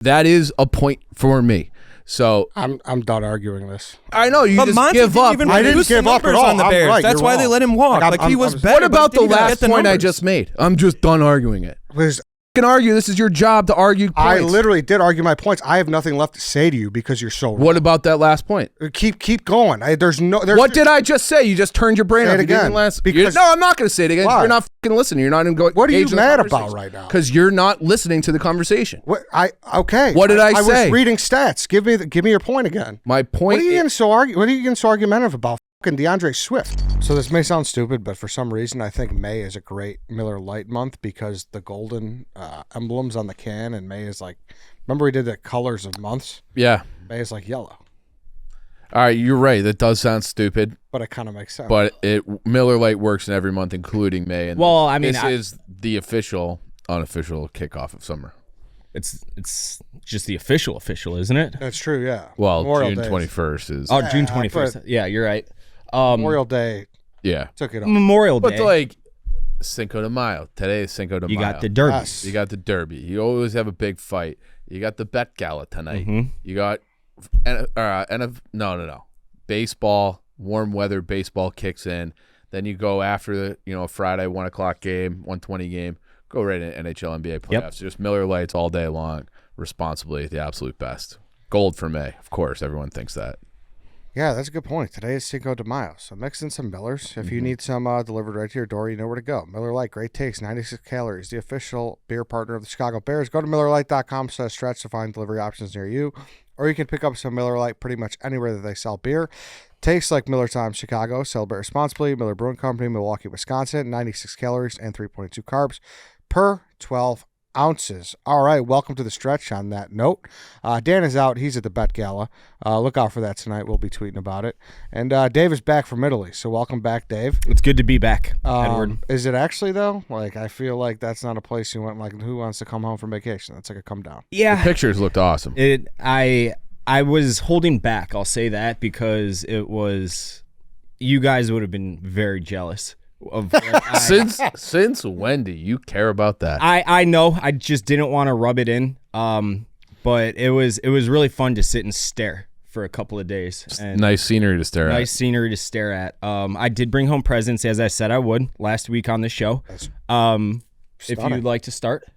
That is a point for me. So I'm done arguing this. I know you but just Monty give up. I didn't give up at all. On the Bears. Right, that's why they let him walk. Like he was better. What about the last point I numbers. just made? I'm just done arguing it. Can argue. This is your job to argue points. I literally did argue my points. I have nothing left to say to you because you're so wrong. What about that last point? Keep going. What did I just say? You just turned your brain say off. it again. No, I'm not going to say it again. Why? You're not fucking listening. You're not even going. What are you mad about right now? Because you're not listening to the conversation. Okay. What did I say? I was reading stats. Give me your point again. My point. What are you getting so argumentative about? Fucking DeAndre Swift. So this may sound stupid, but for some reason I think May is a great Miller Lite month because the golden emblems on the can, and May is like, remember we did the colors of months? Yeah. May is like yellow. All right, you're right. That does sound stupid, but it kind of makes sense. But Miller Lite works in every month, including May. And well, I mean, this is the unofficial kickoff of summer. It's just the official, isn't it? That's true, yeah. Well, June 21st is. Oh, June 21st. Yeah, you're right. Memorial Day. Yeah. Took it off. Memorial Day. But like Cinco de Mayo. Today is Cinco de Mayo. You got the Derby. Yes. You got the Derby. You always have a big fight. You got the Bet Gala tonight. Mm-hmm. You got no. Baseball, warm weather baseball kicks in. Then you go after the Friday 1:00 game, 1:20 game. Go right into NHL, NBA playoffs. Yep. Just Miller Lights all day long, responsibly, the absolute best. Gold for May, of course. Everyone thinks that. Yeah, that's a good point. Today is Cinco de Mayo, so mix in some Millers. If you need some delivered right to your door, you know where to go. Miller Lite, great taste, 96 calories, the official beer partner of the Chicago Bears. Go to MillerLite.com/stretch to find delivery options near you, or you can pick up some Miller Lite pretty much anywhere that they sell beer. Tastes like Miller Time Chicago. Celebrate responsibly. Miller Brewing Company, Milwaukee, Wisconsin. 96 calories and 3.2 carbs per 12 ounces. All right, welcome to the stretch on that note. Dan is out. He's at the Bet Gala. Look out for that tonight. We'll be tweeting about it. And Dave is back from Italy, so welcome back, Dave. It's good to be back, Edward. Is it actually, though? Like, I feel like that's not a place you went, like, who wants to come home from vacation? That's like a come down. Yeah. The pictures looked awesome. I was holding back, I'll say that, because it was, you guys would have been very jealous. Since when do you care about that? I know. I just didn't want to rub it in. But it was really fun to sit and stare for a couple of days. And nice scenery to stare at. Nice scenery to stare at. I did bring home presents, as I said I would last week on the show. If you'd like to start.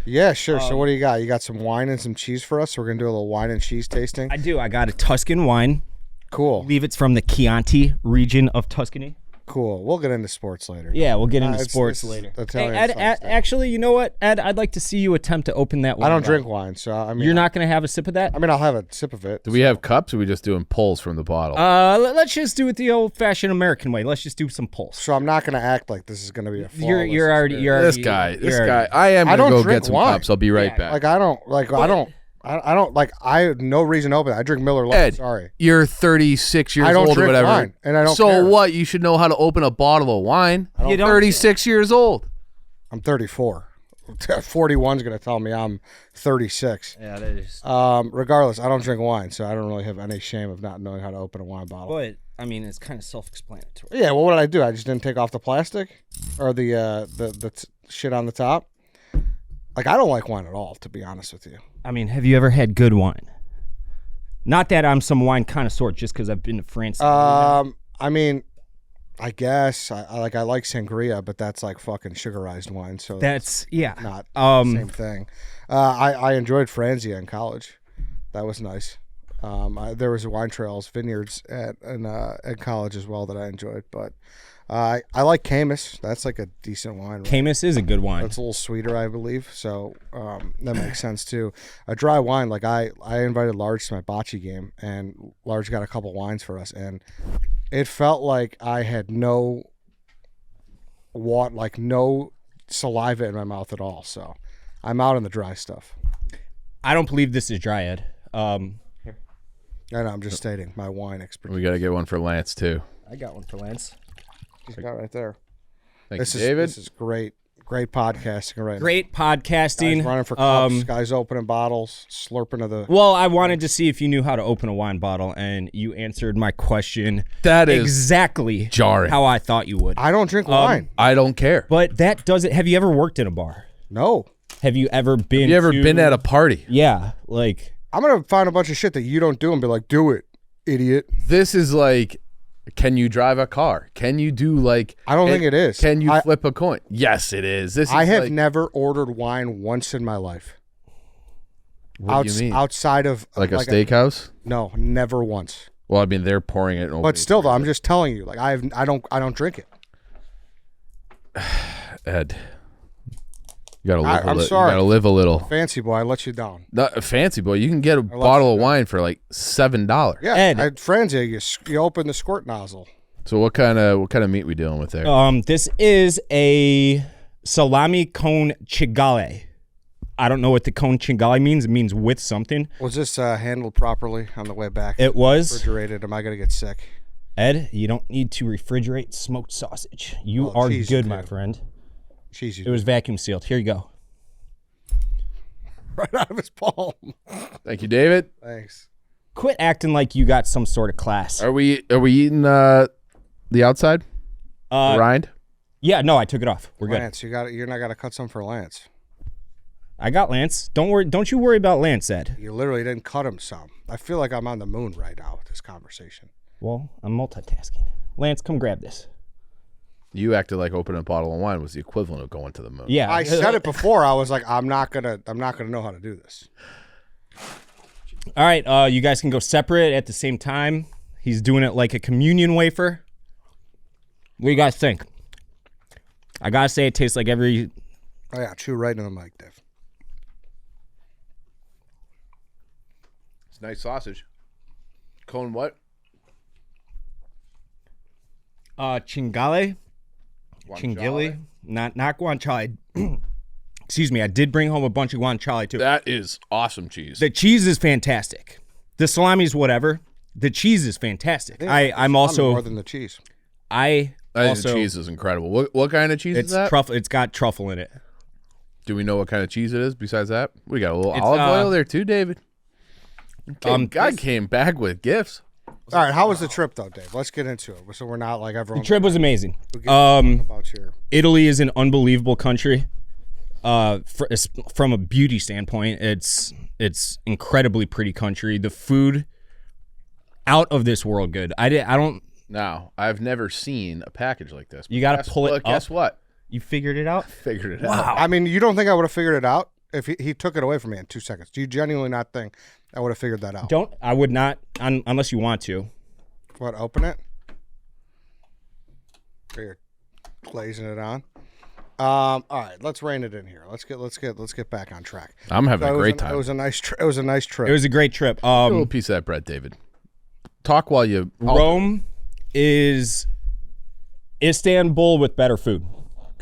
Yeah, sure. So what do you got? You got some wine and some cheese for us? So we're going to do a little wine and cheese tasting? I do. I got a Tuscan wine. Cool. I believe it's from the Chianti region of Tuscany. Cool. We'll get into sports later. Yeah, we'll get into sports later. Hey, Ed, actually, you know what, Ed? I'd like to see you attempt to open that wine. I don't drink wine, so I mean, you're not going to have a sip of that? I mean, I'll have a sip of it. Do we have cups, or are we just doing pulls from the bottle? Let's just do it the old-fashioned American way. Let's just do some pulls. So I'm not going to act like this is going to be a flawless You're already. This guy. I am going to go get some wine. cups. I'll be right back. Like I have no reason to open it. I drink Miller Lite. Ed, sorry. You're 36 years I don't old drink or whatever. Wine, and I don't so care. what? You should know how to open a bottle of wine. You're 36 years old. I'm 34. 41 is going to tell me I'm 36. Yeah, that is. Regardless, I don't drink wine, so I don't really have any shame of not knowing how to open a wine bottle. But I mean, it's kind of self-explanatory. Yeah. Well, what did I do? I just didn't take off the plastic or the shit on the top. Like, I don't like wine at all, to be honest with you. I mean, have you ever had good wine? Not that I'm some wine connoisseur, just because I've been to France. I mean, I guess I like sangria, but that's like fucking sugarized wine. So that's not the same thing. I enjoyed Franzia in college. That was nice. There was wine trails, vineyards at college as well that I enjoyed, but. I like Camus. That's like a decent wine. Right? Camus is a good wine. It's a little sweeter, I believe. So that makes sense too. A dry wine, like I invited Large to my bocce game, and Large got a couple wines for us, and it felt like I had no saliva in my mouth at all. So I'm out on the dry stuff. I don't believe this is dry, Ed. I know, I'm just stating my wine expertise. We got to get one for Lance too. I got one for Lance. He's got right there. Thank you, David. This is great. Great podcasting right now. Great podcasting. Guys running for cups, guys opening bottles, slurping of the... Well, I wanted to see if you knew how to open a wine bottle, and you answered my question that is exactly jarring. How I thought you would. I don't drink wine. I don't care. But that doesn't... Have you ever worked in a bar? No. Have you ever been? Have you ever been at a party? Yeah, like I'm gonna find a bunch of shit that you don't do and be like, do it, idiot. This is like, can you drive a car? Can you do like? I don't think it is. Can you flip a coin? Yes, it is. This is I have like, never ordered wine once in my life. What do you mean? Outside of Like a steakhouse? No, never once. Well, I mean, they're pouring it. But still, though, I'm just telling you. Like I don't drink it. Ed, you gotta live. I'm sorry. You gotta live a little. Fancy boy, I let you down. Not fancy boy. You can get a bottle of wine for like $7. Yeah, Ed. Franzi, you open the squirt nozzle. So what kind of meat we dealing with there? this is a salami con cingale. I don't know what the con cingale means. It means with something. Was this handled properly on the way back? It was. Refrigerated. Am I gonna get sick? Ed, you don't need to refrigerate smoked sausage. You are geez, good, you my do. friend. Jeez, It was vacuum sealed. Here you go. right out of his palm. Thank you, David. Thanks. Quit acting like you got some sort of class. Are we eating the outside? The rind? Yeah, no, I took it off. We're good. Lance, you're not gonna cut some for Lance. I got Lance. Don't you worry about Lance, Ed. You literally didn't cut him some. I feel like I'm on the moon right now with this conversation. Well, I'm multitasking. Lance, come grab this. You acted like opening a bottle of wine was the equivalent of going to the moon. Yeah. I said it before. I was like, I'm not gonna know how to do this. All right, you guys can go separate at the same time. He's doing it like a communion wafer. What do you guys think? I gotta say, it tastes like every. Oh yeah, chew right in the mic, Dave. It's nice sausage. Cone what? Cingale. Cingale. Not guanciale. Excuse me. I did bring home a bunch of guanciale too. That is awesome cheese. The cheese is fantastic. The salami's whatever. The cheese is fantastic. I'm also more than the cheese. I think also the cheese is incredible. What kind of cheese is it's that? truffle. It's got truffle in it. Do we know what kind of cheese it is besides that? We got a little It's, olive oil there too, David. God this- came back with gifts. All right, how was the trip though, Dave? Let's get into it, so we're not like everyone. The trip was amazing. About your Italy is an unbelievable country. From a beauty standpoint, it's incredibly pretty country. The food, out of this world good. I don't. Now, I've never seen a package like this. You got to Guess pull it what- up. Guess what? You figured it out. Figured it out. I mean, you don't think I would have figured it out if he took it away from me in 2 seconds? Do you genuinely not think I would have figured that out? I would not unless you want to. What? Open it. Or you're glazing it on. All right, let's rein it in here. Let's get back on track. I'm having a great It time. was a nice trip. It was a nice trip. It was a great trip. A little piece of that bread, David. Talk while you. Rome is Istanbul with better food.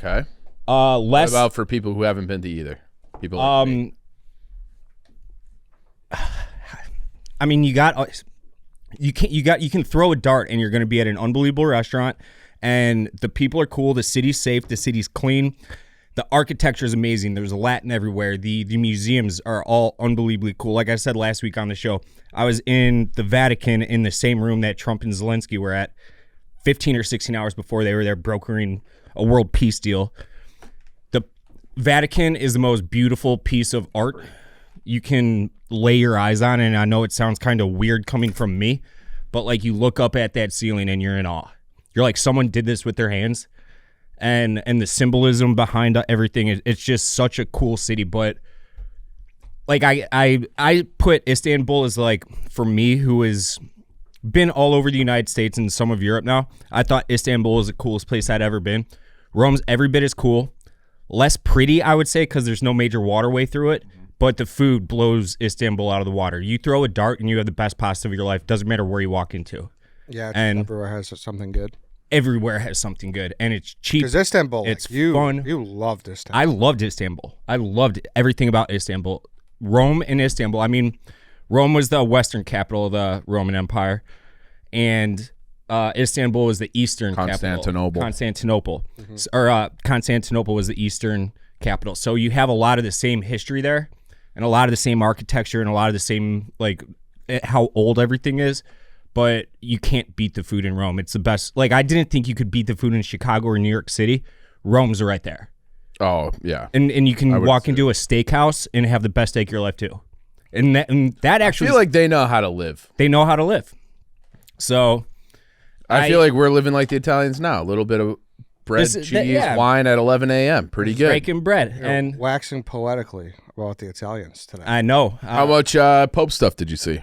Okay. What Less. about for people who haven't been to either? People. Like me. I mean, you can throw a dart and you're going to be at an unbelievable restaurant, and the people are cool. The city's safe. The city's clean. The architecture is amazing. There's Latin everywhere. The museums are all unbelievably cool. Like I said last week on the show, I was in the Vatican in the same room that Trump and Zelensky were at 15 or 16 hours before they were there brokering a world peace deal. The Vatican is the most beautiful piece of art you can lay your eyes on, and I know it sounds kind of weird coming from me, but like you look up at that ceiling and you're in awe. You're like, someone did this with their hands, and the symbolism behind everything, it's just such a cool city. But like I put Istanbul as, like, for me, who has been all over the United States and some of Europe now, I thought Istanbul was the coolest place I'd ever been. Rome's every bit as cool. Less pretty, I would say, because there's no major waterway through it. But the food blows Istanbul out of the water. You throw a dart and you have the best pasta of your life. Doesn't matter where you walk into. Yeah, and everywhere has something good. Everywhere has something good, and it's cheap. Because Istanbul, it's fun. fun. You loved Istanbul. I loved Istanbul. I loved everything about Istanbul. Rome and Istanbul. I mean, Rome was the western capital of the Roman Empire, and Istanbul was the eastern capital. Constantinople. Constantinople was the eastern capital. So you have a lot of the same history there, and a lot of the same architecture, and a lot of the same, like, how old everything is. But you can't beat the food in Rome. It's the best. Like, I didn't think you could beat the food in Chicago or New York City. Rome's right there. Oh yeah, and you can walk into a steakhouse and have the best steak of your life too. And that actually, I feel like they know how to live. They know how to live. So I feel like we're living like the Italians now. A little bit of bread, cheese, wine at 11 a.m. Pretty good. Breaking bread. And waxing poetically about the Italians today. I know. How much Pope stuff did you see? Is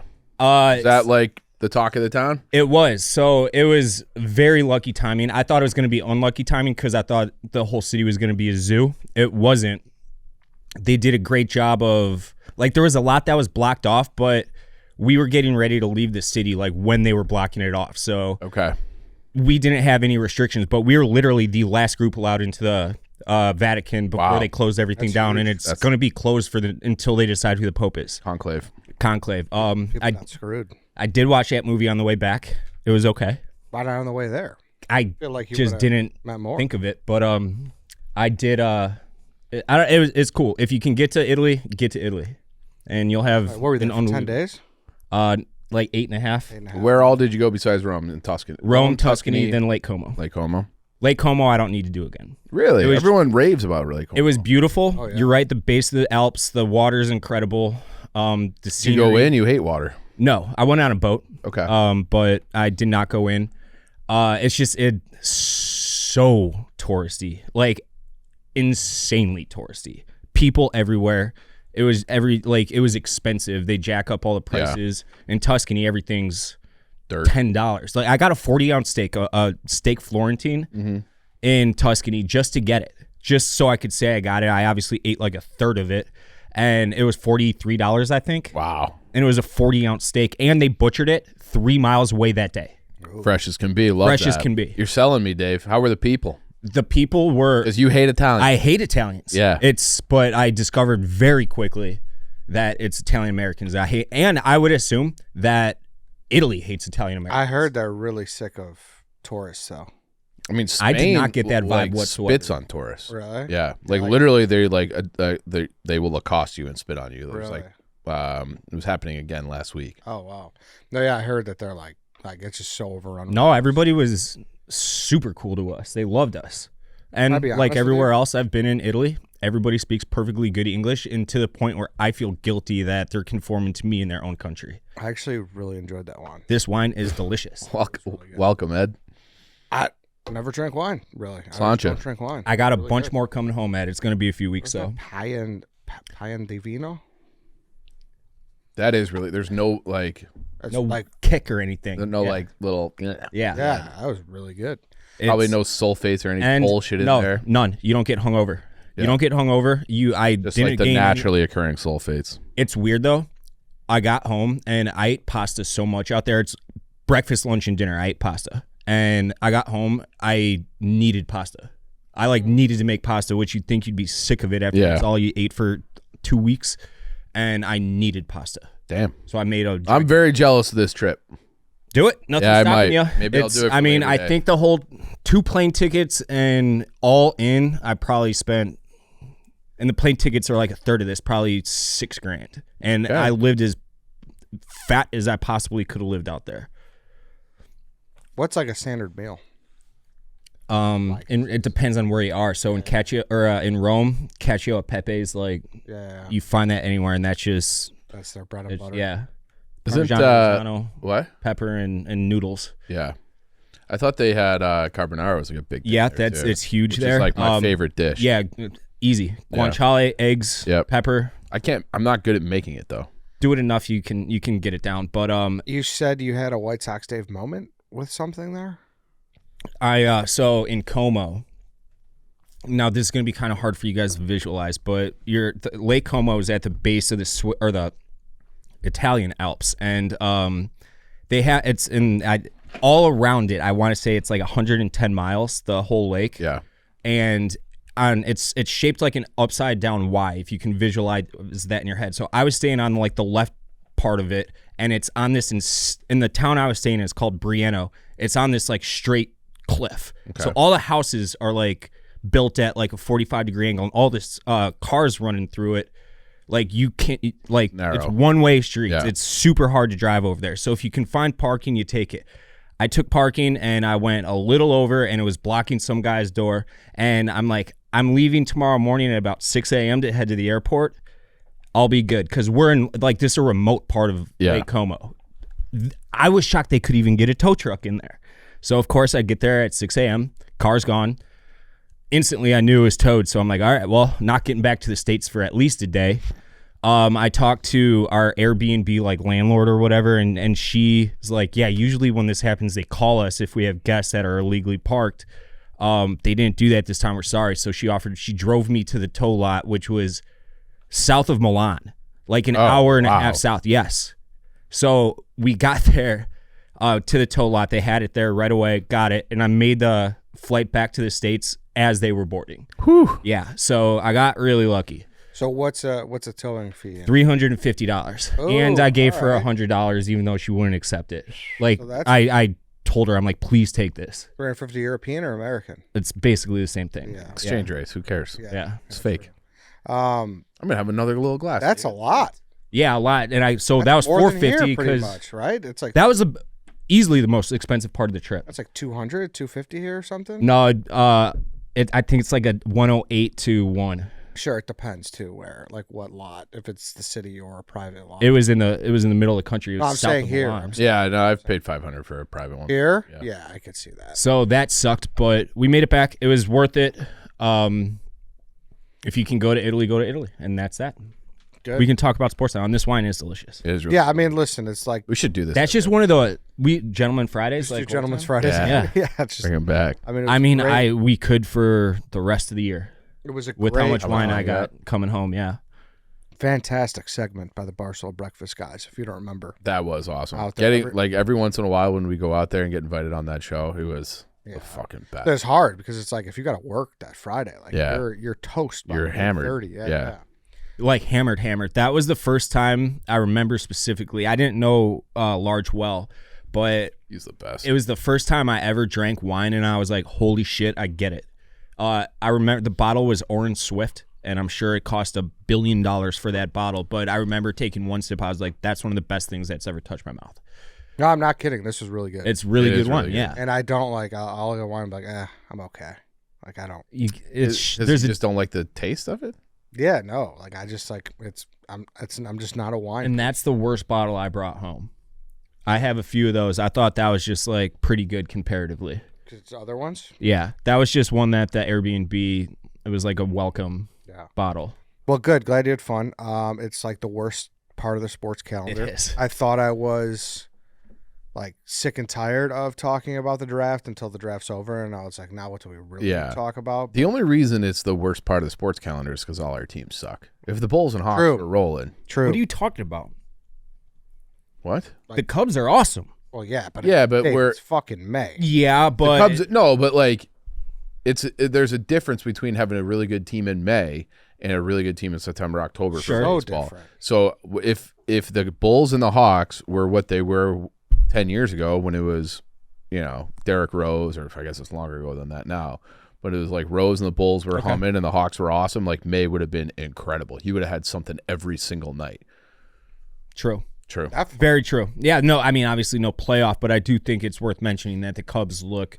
that like the talk of the town? It was. So it was very lucky timing. I thought it was going to be unlucky timing because I thought the whole city was going to be a zoo. It wasn't. They did a great job of, like, there was a lot that was blocked off, but we were getting ready to leave the city like when they were blocking it off. So okay, we didn't have any restrictions, but we were literally the last group allowed into the Vatican before they closed everything down, and it's going to be closed until they decide who the Pope is. Conclave. People got screwed. I did watch that movie on the way back. It was okay. Why not on the way there? I feel like just didn't think of it, but I did. It's cool if you can get to Italy, and you'll have. What were you there for 10 days? Like 8.5. Where all did you go besides Rome and Tuscany? Rome, Tuscany, then Lake Como. Lake Como. Lake Como, I don't need to do again. Really? Everyone raves about Lake Como. It was beautiful. Oh, yeah. You're right. The base of the Alps, the water's incredible. The scenery. You go in, you hate water. No, I went on a boat. Okay. But I did not go in. It's so touristy, like insanely touristy. People everywhere. It was it was expensive. They jack up all the prices. Yeah. In Tuscany, everything's dirt. $10. Like I got a 40-ounce steak, a steak Florentine in Tuscany just to get it, just so I could say I got it. I obviously ate like a third of it, and it was $43, I think. Wow. And it was a 40-ounce steak, and they butchered it 3 miles away that day. Fresh as can be. Love Fresh that. as can be. You're selling me, Dave. How were the people? The people were... Because you hate Italians. I hate Italians. Yeah. But I discovered very quickly that it's Italian Americans I hate. And I would assume that Italy hates Italian Americans. I heard they're really sick of tourists, though. I mean, Spain, I did not get that vibe whatsoever. Spits on tourists. Really? Yeah. Like literally, they will accost you and spit on you. There's Really? it was happening again last week. Oh, wow. No, yeah, I heard that they're like it's just so overrun. No, everybody was super cool to us. They loved us. And like everywhere else I've been in Italy, everybody speaks perfectly good English, and to the point where I feel guilty that they're conforming to me in their own country. I actually really enjoyed that wine. This wine is delicious. Welcome, Ed. I never drank wine, really. Sláinte. I don't drink wine. I got a really bunch good. more coming home, Ed. It's going to be a few weeks, though. Payan di Vino? That is really, there's no No kick or anything. Little. Yeah. Yeah, that was really good. Probably no sulfates or any bullshit in there. None. You don't get hungover. Yeah. You don't get hungover. Just like the naturally occurring sulfates. It's weird though. I got home and I ate pasta so much out there. It's breakfast, lunch, and dinner. I ate pasta, and I got home. I needed pasta. I needed to make pasta, which you'd think you'd be sick of it after it's all you ate for 2 weeks, and I needed pasta. Damn. So I made I'm very jealous of this trip. Do it. Nothing's stopping you. Maybe I'll do it. I think the whole 2 plane tickets and all in, I probably spent, and the plane tickets are like a third of this, probably $6,000. And I lived as fat as I possibly could have lived out there. What's like a standard meal? And it depends on where you are. So in in Rome, cacio e pepe is you find that anywhere, and that's their bread and butter. Yeah. Isn't Parmigiano, what? Pepper and noodles. Yeah. I thought they had carbonara was like a big thing. Yeah, there, too, it's huge which there. is like my favorite dish. Yeah, easy. Guanciale, eggs, pepper. I'm not good at making it though. Do it enough, you can get it down. But you said you had a White Sox Dave moment with something there? So in Como. Now this is going to be kind of hard for you guys to visualize, but Lake Como is at the base of the Italian Alps, and they have all around it. I want to say it's like 110 miles, the whole lake. Yeah, and it's shaped like an upside down Y. If you can visualize that in your head. So I was staying on the left part of it, and it's on this in the town I was staying in. It's called Brieno. It's on this straight cliff. Okay. So all the houses are built at a 45-degree angle, and all this cars running through it. You can't narrow. It's one-way streets. Yeah. It's super hard to drive over there. So if you can find parking, you take it. I took parking and I went a little over, and it was blocking some guy's door. And I'm like, I'm leaving tomorrow morning at about 6 a.m. to head to the airport. I'll be good because we're in like this is a remote part of Lake Como. I was shocked they could even get a tow truck in there. So of course I get there at 6 a.m. Car's gone. Instantly I knew it was towed. So I'm like, all right, well, not getting back to the States for at least a day. I talked to our Airbnb like landlord or whatever, and she was like, yeah, usually when this happens, they call us if we have guests that are illegally parked. They didn't do that this time. We're sorry. So she drove me to the tow lot, which was south of Milan, like an hour and a half south. Yes. So we got there to the tow lot. They had it there right away, got it. And I made the flight back to the States as they were boarding. Whew. Yeah. So I got really lucky. So what's a towing fee? $350. Oh, and I gave her all right. $100 even though she wouldn't accept it. Like So I told her, I'm like, please take this. 350 European or American? It's basically the same thing. Yeah. Exchange rates. Who cares? Yeah. It's fake. Um, I'm gonna have another little glass. that's a lot. Yeah, a lot. And that was More than here, $450 pretty because much, right? It's like that was easily the most expensive part of the trip. that's like 200, 250 here or something. No, I think it's like a 108 to 1. Sure, it depends too. Where, like, what lot? If it's the city or a private lot. It was in the middle of the country. It was No, I'm south saying of here. Milan. I'm saying Yeah, no, I've paid $500 for a private one. here. Yeah. Yeah, I could see that. So that sucked, but we made it back. It was worth it. If you can go to Italy, go to Italy, and that's that. Good. We can talk about sports now, and this wine is delicious. It is really Yeah, I mean, listen, it's like we should do this. That's just one of the Gentleman Fridays. just do Like Gentleman's all Fridays. Yeah. Yeah, it's just. Bring them back. I mean, it the was time. I mean, great. we could for the rest of the year It was a with great, how much wine I like got coming home. Yeah, fantastic segment by the Barstool Breakfast guys. If you don't remember, That was awesome. Out there, Getting every once in a while when we go out there and get invited on that show, it was Yeah. the fucking best. it's hard because it's like if you got to work that Friday, like Yeah. you're toast. By You're hammered. 30. Yeah. like hammered. That was the first time I remember specifically. I didn't know Large well, but He's the best. it was the first time I ever drank wine, and I was like, holy shit, I get it. I remember the bottle was Orange Swift, and I'm sure it cost $1 billion for that bottle, but I remember taking one sip. I was like, that's one of the best things that's ever touched my mouth. No, I'm not kidding. This was really good. It's really It good is wine, really good. yeah. And I don't like. I'll look at wine and be like, I'm okay. Like I don't. Does There's he a just don't like the taste of it? Yeah, no. Like I just like I'm just not a wine. And that's the worst bottle I brought home. I have a few of those. I thought that was just like pretty good comparatively. It's other ones. Yeah, that was just one that the Airbnb, it was like a welcome Yeah. bottle. Well, good. Glad you had fun. It's like the worst part of the sports calendar. It is. I thought I was like sick and tired of talking about the draft until the draft's over, and I was like, now what do we really talk about? The only reason it's the worst part of the sports calendar is because all our teams suck. If the Bulls and Hawks True. were rolling, True. What are you talking about? what? The Cubs are awesome. Well, yeah, but we're it's fucking May. Yeah, the but Cubs. No, but like, there's a difference between having a really good team in May and a really good team in September, October Sure. for So baseball. different. So if the Bulls and the Hawks were what they were 10 years ago when it was, Derrick Rose, or I guess it's longer ago than that now, but it was like Rose and the Bulls were humming and the Hawks were awesome, like May would have been incredible. He would have had something every single night. true. True. Very true. Yeah, no, I mean, obviously no playoff, but I do think it's worth mentioning that the Cubs look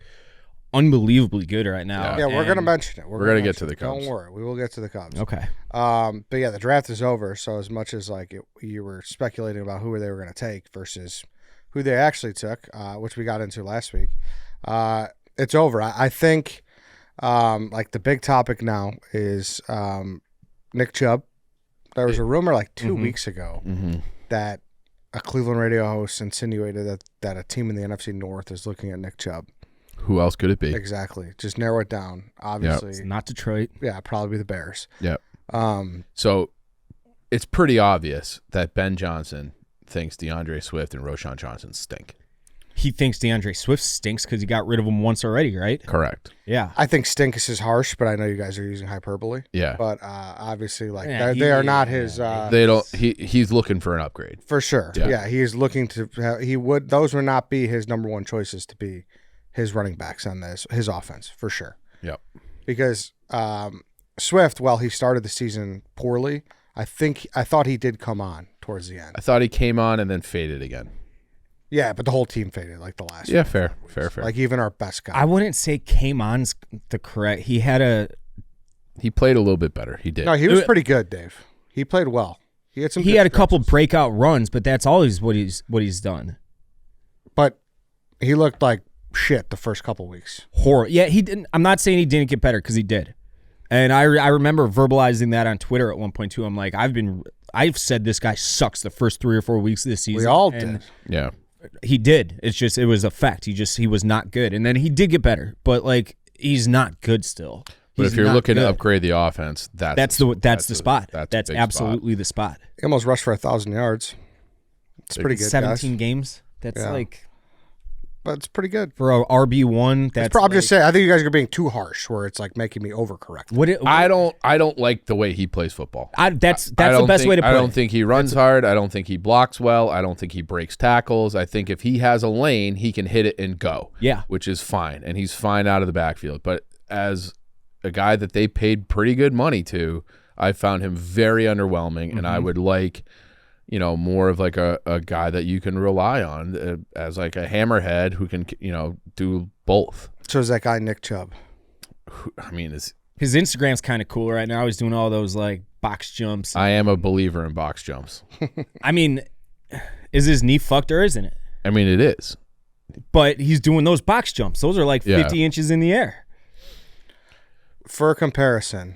unbelievably good right now. Yeah, we're and- gonna mention it. We're gonna get mention to the it. Cubs. Don't worry, we will get to the Cubs. Okay. But yeah, the draft is over. So as much as like you were speculating about who they were going to take versus who they actually took, which we got into last week, it's over. I think like the big topic now is Nick Chubb. There was a rumor like 2 weeks ago that a Cleveland radio host insinuated that a team in the NFC North is looking at Nick Chubb. Who else could it be? Exactly. Just narrow it down. Obviously, It's not Detroit. yeah, probably the Bears. Yep. Um, So it's pretty obvious that Ben Johnson thinks DeAndre Swift and Roshan Johnson stink. He thinks DeAndre Swift stinks because he got rid of him once already, right? Correct. Yeah. I think stinkus is harsh, but I know you guys are using hyperbole. Yeah. But obviously, like Yeah, they are not he- his. They don't. He's looking for an upgrade. For sure. Yeah. Yeah, he is looking to. He would. Those would not be his number one choices to be his running backs on his offense for sure. Yep. Because Swift, while he started the season poorly, I thought he did come on towards the end. I thought he came on and then faded again. Yeah, but the whole team faded like the last. Yeah, 4 fair, or 5 weeks. fair. Like even our best guy. I wouldn't say came on's the correct. He had a He played a little bit better. He did. No, he was pretty good, Dave. He played well. He had some. He had a couple breakout runs, but that's always what he's done. But he looked like shit the first couple weeks. Horrible. Yeah, he didn't. I'm not saying he didn't get better because he did. And I remember verbalizing that on Twitter at one point too. I'm like, I've said this guy sucks the first 3 or 4 weeks of this season. We all did. Yeah. He did. It's just, it was a fact. He was not good. And then he did get better, but like, he's not good still. But if you're looking to upgrade the offense, that's the spot. That's absolutely the spot. He almost rushed for 1,000 yards. It's pretty good, 17 guys. games. That's But it's pretty good. For a RB1, that's I'm just saying, I think you guys are being too harsh where it's like making me overcorrect. I don't like the way he plays football. That's the best way to put it. I don't think he runs hard. I don't think he blocks well. I don't think he breaks tackles. I think if he has a lane, he can hit it and go. Yeah. Which is fine. And he's fine out of the backfield. But as a guy that they paid pretty good money to, I found him very underwhelming. And I would like, more of like a guy that you can rely on as like a hammerhead who can, do both. So is that guy Nick Chubb? I mean, his Instagram's kind of cool right now. He's doing all those like box jumps. I am a believer in box jumps. I mean, is his knee fucked or isn't it? I mean, it is. But he's doing those box jumps. Those are like 50 inches in the air. For comparison,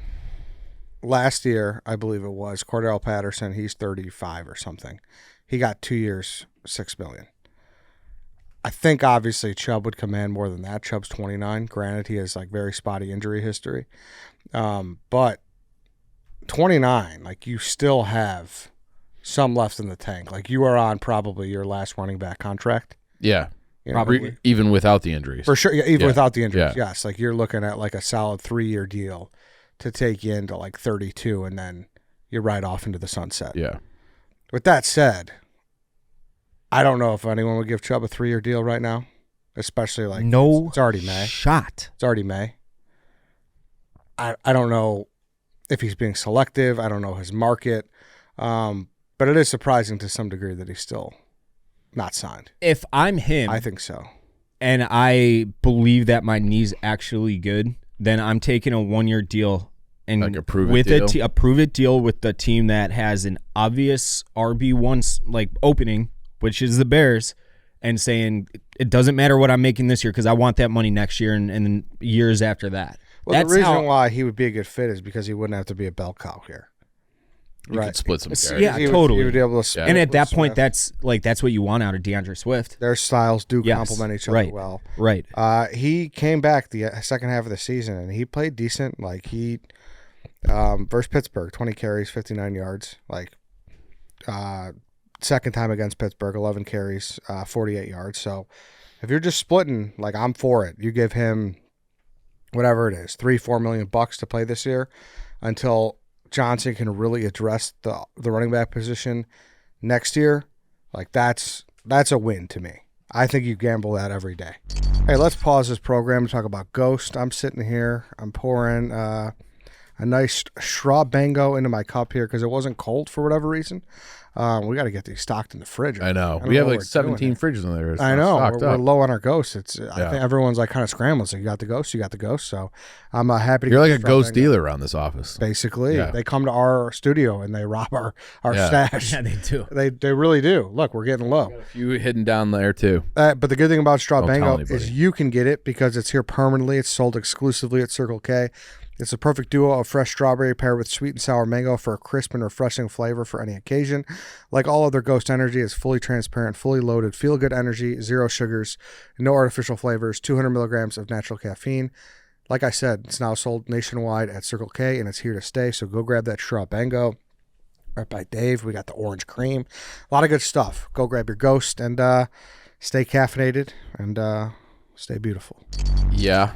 last year, I believe it was, Cordell Patterson, he's 35 or something. He got 2 years, $6 million. I think obviously Chubb would command more than that. Chubb's 29. Granted, he has like very spotty injury history. But 29, like you still have some left in the tank. Like you are on probably your last running back contract. Yeah. Probably. Even without the injuries. For sure. Yeah, even without the injuries. Yeah. Yes. Like you're looking at like a solid 3-year deal to take you into like 32 and then you're right off into the sunset. Yeah. With that said, I don't know if anyone would give Chubb a 3-year deal right now, especially like it's already May. It's already May. I don't know if he's being selective. I don't know his market. But it is surprising to some degree that he's still not signed. If I'm him, I think so. And I believe that my knee's actually good, then I'm taking a 1-year deal and like a prove-it deal with the team that has an obvious RB1 like opening, which is the Bears, and saying it doesn't matter what I'm making this year because I want that money next year and years after that. Well, the reason why he would be a good fit is because he wouldn't have to be a bell cow here. You could split some carries. Yeah, totally. He would be able to and at that point, that's what you want out of DeAndre Swift. Their styles do complement each other well. Right. He came back the second half of the season, and he played decent. Like he versus Pittsburgh, 20 carries, 59 yards. Like second time against Pittsburgh, 11 carries, 48 yards. So if you're just splitting, like I'm for it. You give him whatever it is, $3-4 million to play this year until Johnson can really address the running back position next year. Like that's a win to me. I think you gamble that every day. Hey, let's pause this program to talk about Ghost. I'm sitting here. I'm pouring a nice Schraub Bango into my cup here because it wasn't cold for whatever reason. We got to get these stocked in the fridge. I know. We have like 17 fridges in there. It's I know. We're up. low on our Ghosts. I think everyone's like kind of scrambling. So you got the Ghost. So I'm happy to You're get like a Ghost dealer around this office. Basically. Yeah. They come to our studio and they rob our stash. Yeah, they do. They really do. Look, we're getting low. A few hidden down there too. But the good thing about Straw Bango is you can get it because it's here permanently. It's sold exclusively at Circle K. It's a perfect duo of fresh strawberry paired with sweet and sour mango for a crisp and refreshing flavor for any occasion. Like all other Ghost Energy, it's fully transparent, fully loaded, feel-good energy, 0 sugars, no artificial flavors, 200 milligrams of natural caffeine. Like I said, it's now sold nationwide at Circle K, and it's here to stay, so go grab that Straw Bango. Right by Dave, we got the orange cream. A lot of good stuff. Go grab your Ghost and stay caffeinated and stay beautiful. Yeah,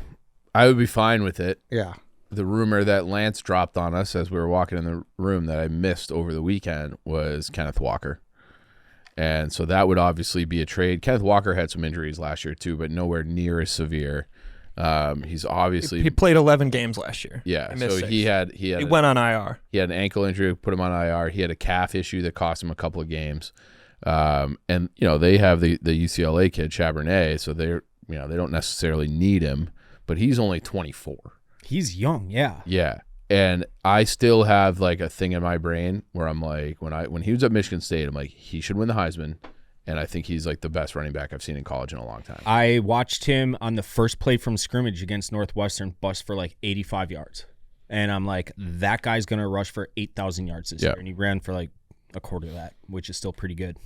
I would be fine with it. Yeah. The rumor that Lance dropped on us as we were walking in the room that I missed over the weekend was Kenneth Walker. And so that would obviously be a trade. Kenneth Walker had some injuries last year too, but nowhere near as severe. He's obviously... He played 11 games last year. Yeah, so he went on IR. He had an ankle injury, put him on IR. He had a calf issue that cost him a couple of games. And, they have the UCLA kid, Chabernet, so they don't necessarily need him, but he's only 24. He's young, yeah. Yeah. And I still have like a thing in my brain where I'm like, when he was at Michigan State, I'm like, he should win the Heisman. And I think he's like the best running back I've seen in college in a long time. I watched him on the first play from scrimmage against Northwestern bust for like 85 yards. And I'm like, that guy's going to rush for 8,000 yards this year. And he ran for like a quarter of that, which is still pretty good.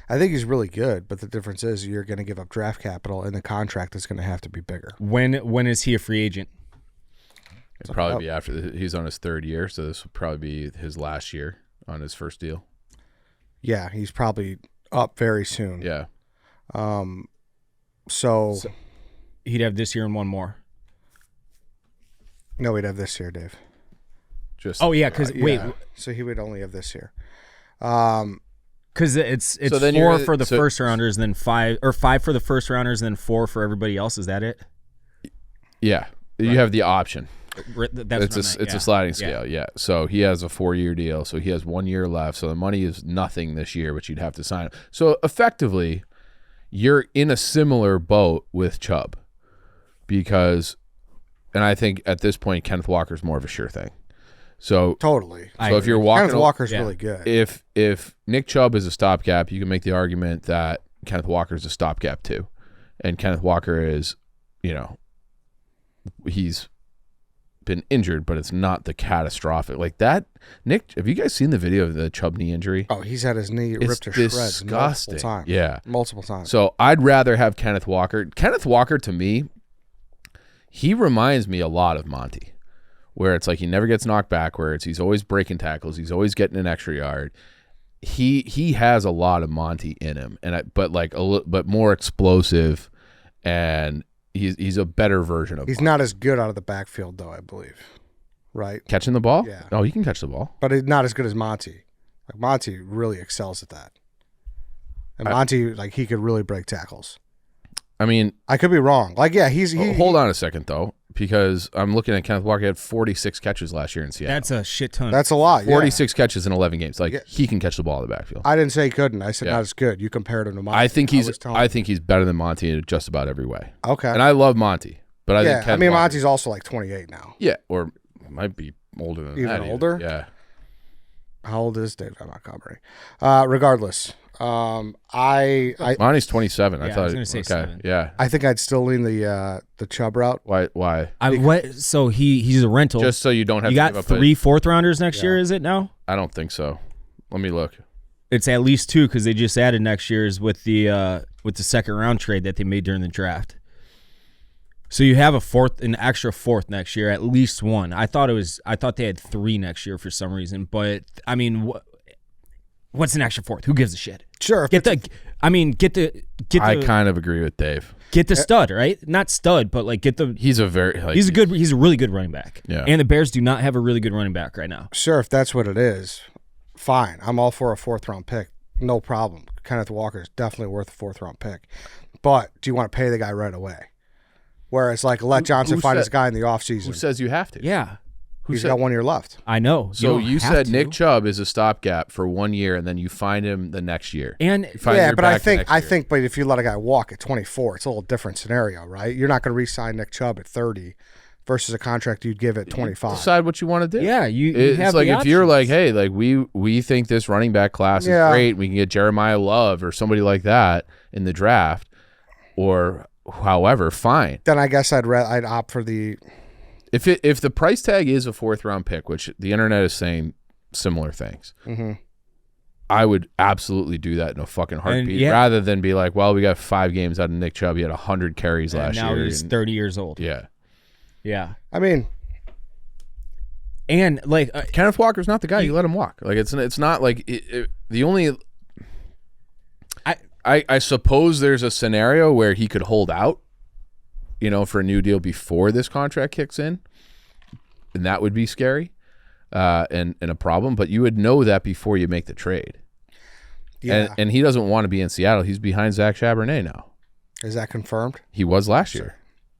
I think he's really good, but the difference is you're going to give up draft capital, and the contract is going to have to be bigger. When is he a free agent? It'll probably be after he's on his third year, so this will probably be his last year on his first deal. Yeah, he's probably up very soon. Yeah. So he'd have this year and one more. No, he'd have this year, Dave. Because wait, so he would only have this year. Because it's So then 4 you're- for the so- first rounders, and then 5 for the first rounders, and then 4 for everybody else. Is that it? Yeah. You have the option. That's It's a sliding scale, yeah. So he has a 4-year deal, so he has 1 year left. So the money is nothing this year, but you'd have to sign it. So effectively, you're in a similar boat with Chubb because, and I think at this point, Kenneth Walker's more of a sure thing. So Totally. so if you're walking, Kenneth Walker's really good. if Nick Chubb is a stopgap, you can make the argument that Kenneth Walker is a stopgap too, and Kenneth Walker is, he's been injured, but it's not the catastrophic like that. Nick, have you guys seen the video of the Chubb knee injury? Oh, he's had his knee ripped to It's shreds disgusting. multiple times. Yeah, Multiple times. so I'd rather have Kenneth Walker. Kenneth Walker, to me, he reminds me a lot of Monty, where it's like he never gets knocked backwards. He's always breaking tackles. He's always getting an extra yard. He has a lot of Monty in him, but more explosive, and he's a better version of. He's Monty. not as good out of the backfield, though, I believe. Right? Catching the ball. Yeah. Oh, he can catch the ball. But he's not as good as Monty. Like Monty really excels at that. And Monty, he could really break tackles. I mean, I could be wrong. hold on a second though, because I'm looking at Kenneth Walker. He had 46 catches last year in Seattle. That's a shit ton. That's a lot. 46 catches in 11 games. He can catch the ball in the backfield. I didn't say he couldn't. I said not as good. You compared him to Monty. I think he's better than Monty in just about every way. Okay. And I love Monty, but I think Kenneth Walker, Monty's also like 28 now. yeah, or might be older than Even that. older? Yeah. How old is Dave Montgomery? Regardless, Monty's 27. I Yeah, I thought. was gonna say 7. Yeah. I think I'd still lean the Chubb route. Why? So he's a rental. Just so you don't have you to got give up 3 fourth rounders next year. Is it now? I don't think so. Let me look. It's at least 2 because they just added next year's with the second round trade that they made during the draft. So you have an extra 4th next year, at least 1. I thought they had 3 next year for some reason, but I mean, what's an extra 4th? Who gives a shit? Sure. Get the I kind of agree with Dave. Get the stud, right? Not stud, but get the. He's a really good running back. Yeah. And the Bears do not have a really good running back right now. Sure, if that's what it is, fine. I'm all for a 4th round pick. No problem. Kenneth Walker is definitely worth a 4th round pick. But do you want to pay the guy right away? Whereas let Johnson find his guy in the offseason. Who says you have to? Yeah. He's got 1 year left. I know. So don't you have said to. Nick Chubb is a stopgap for 1 year, and then you find him the next year. And But I think, but if you let a guy walk at 24, it's a little different scenario, right? You're not going to re-sign Nick Chubb at 30 versus a contract you'd give at 25. Decide what you want to do. yeah, you It's have like the if you're like, options. hey, we think this running back class is great. We can get Jeremiah Love or somebody like that in the draft, or however, fine. Then I guess I'd opt for the. If the price tag is a 4th round pick, which the internet is saying similar things, I would absolutely do that in a fucking heartbeat, rather than be like, well, we got 5 games out of Nick Chubb. He had 100 carries last year. Now he's 30 years old. Yeah. Yeah. I mean, and Kenneth Walker's not the guy. You let him walk. It's not like the only. I suppose there's a scenario where he could hold out, for a new deal before this contract kicks in, and that would be scary, and a problem. But you would know that before you make the trade. yeah. And he doesn't want to be in Seattle. He's behind Zach Charbonnet now. Is that confirmed? He was last year.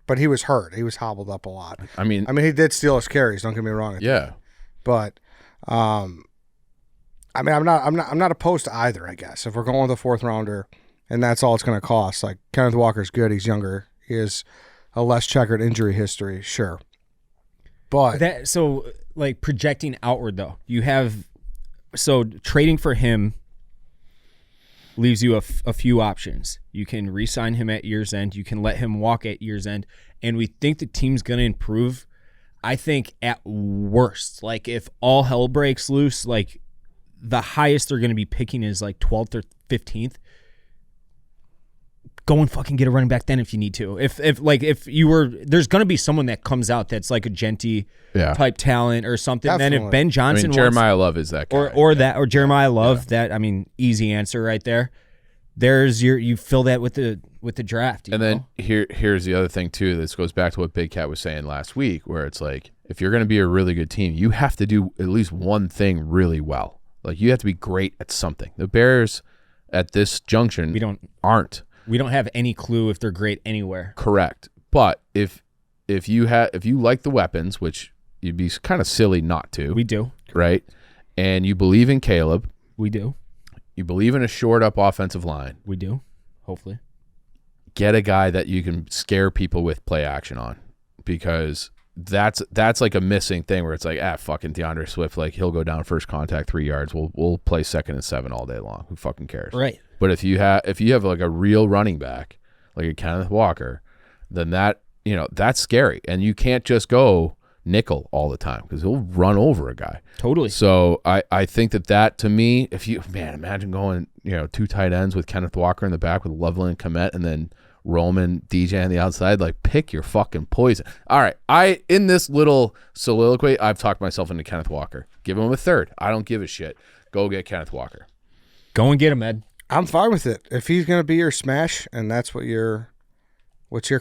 But he was hurt. He was hobbled up a lot. I mean, he did steal his carries. Don't get me wrong. yeah. But, I'm not opposed to either. I guess if we're going with a 4th rounder, and that's all it's going to cost. Kenneth Walker's good. He's younger. He has a less checkered injury history. Sure. But like projecting outward though. You have trading for him leaves you a few options. You can re-sign him at year's end. You can let him walk at year's end. And we think the team's going to improve. I think at worst, like if all hell breaks loose, like the highest they're going to be picking is like 12th or 15th. Go and fucking get a running back then if you need to. If you were, there's going to be someone that comes out that's like a Genty type talent or something. Definitely. Then if Ben Johnson Jeremiah Love is that guy. or Jeremiah Love, that, I mean, easy answer right there. There's you fill that with the draft. And then here's the other thing too. This goes back to what Big Cat was saying last week, where it's like, if you're going to be a really good team, you have to do at least one thing really well. Like you have to be great at something. The Bears at this junction aren't. We don't have any clue if they're great anywhere. Correct. But if you like the weapons, which you'd be kind of silly not to. We do. Right? And you believe in Caleb. We do. You believe in a shored up offensive line. We do. Hopefully. Get a guy that you can scare people with play action on, because that's like a missing thing where it's like, fucking DeAndre Swift, like he'll go down first contact 3 yards. We'll play 2nd and 7 all day long. Who fucking cares? Right. But if you have like a real running back, like a Kenneth Walker, then that's scary. And you can't just go nickel all the time because he'll run over a guy. Totally. So I think that to me, imagine going, 2 tight ends with Kenneth Walker in the back with Loveland, Komet, and then Roman, DJ on the outside. Like, pick your fucking poison. All right, in this little soliloquy, I've talked myself into Kenneth Walker. Give him a 3rd. I don't give a shit. Go get Kenneth Walker. Go and get him, Ed. I'm fine with it. If he's going to be your smash and that's what you're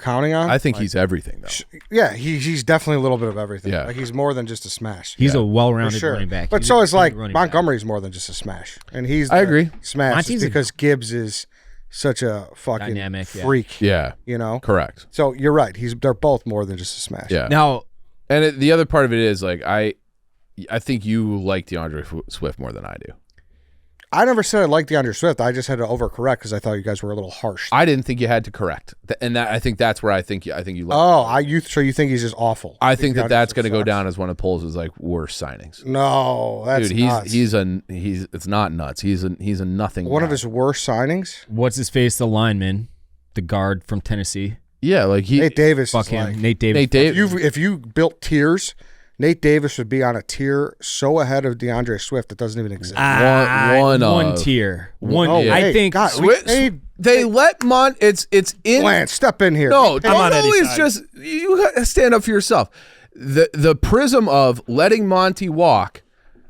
counting on. I think he's everything, though. Yeah, he's definitely a little bit of everything. Yeah. Like he's more than just a smash. He's a well-rounded running back. But so is like Montgomery's more than just a smash. And he's I agree. Smash because Gibbs is such a fucking dynamic freak. Yeah. Correct. So you're right. They're both more than just a smash. Yeah. Now, and the other part of it is like I think you like DeAndre Swift more than I do. I never said I liked DeAndre Swift. I just had to overcorrect because I thought you guys were a little harsh. I didn't think you had to correct, and I think that's where I think you like. So you think he's just awful? I think that's going to go down as one of Poles' like worst signings. No, that's dude. Nuts. It's not nuts. He's a nothing. One guy. of his worst signings. What's his face? The lineman, the guard from Tennessee. Yeah, like Nate Davis. Fuck him. Nate Davis. If you built tiers, Nate Davis would be on a tier so ahead of DeAndre Swift that doesn't even exist. One tier. I think God, they let it's in. Lance, step in here. No, don't always just you stand up for yourself. The prism of letting Monty walk,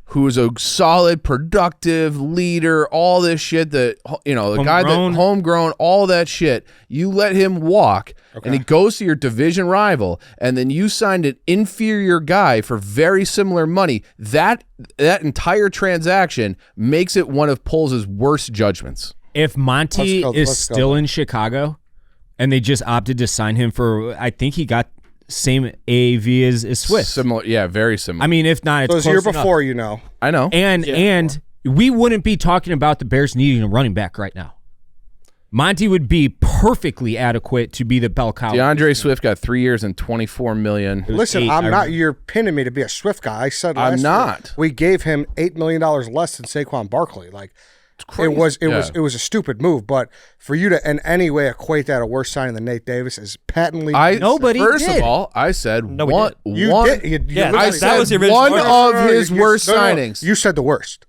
who's a solid, productive leader, all this shit that the guy that homegrown, all that shit. You let him walk. Okay. And he goes to your division rival, and then you signed an inferior guy for very similar money. That entire transaction makes it one of Poles' worst judgments. If Monty is still in Chicago, and they just opted to sign him for, I think he got same AAV as Swift. Similar, yeah, very similar. I mean, if not, it's close close year before, enough. I know. And we wouldn't be talking about the Bears needing a running back right now. Monty would be perfectly adequate to be the bell cow. DeAndre Swift got 3 years and $24 million. Listen, you're pinning me to be a Swift guy. I said last year, we gave him $8 million less than Saquon Barkley. Like, it was a stupid move, but for you to in any way equate that a worse signing than Nate Davis is patently nobody First did. of all, I said nobody one. Did. I said that was the original one of his worst signings. You said the worst.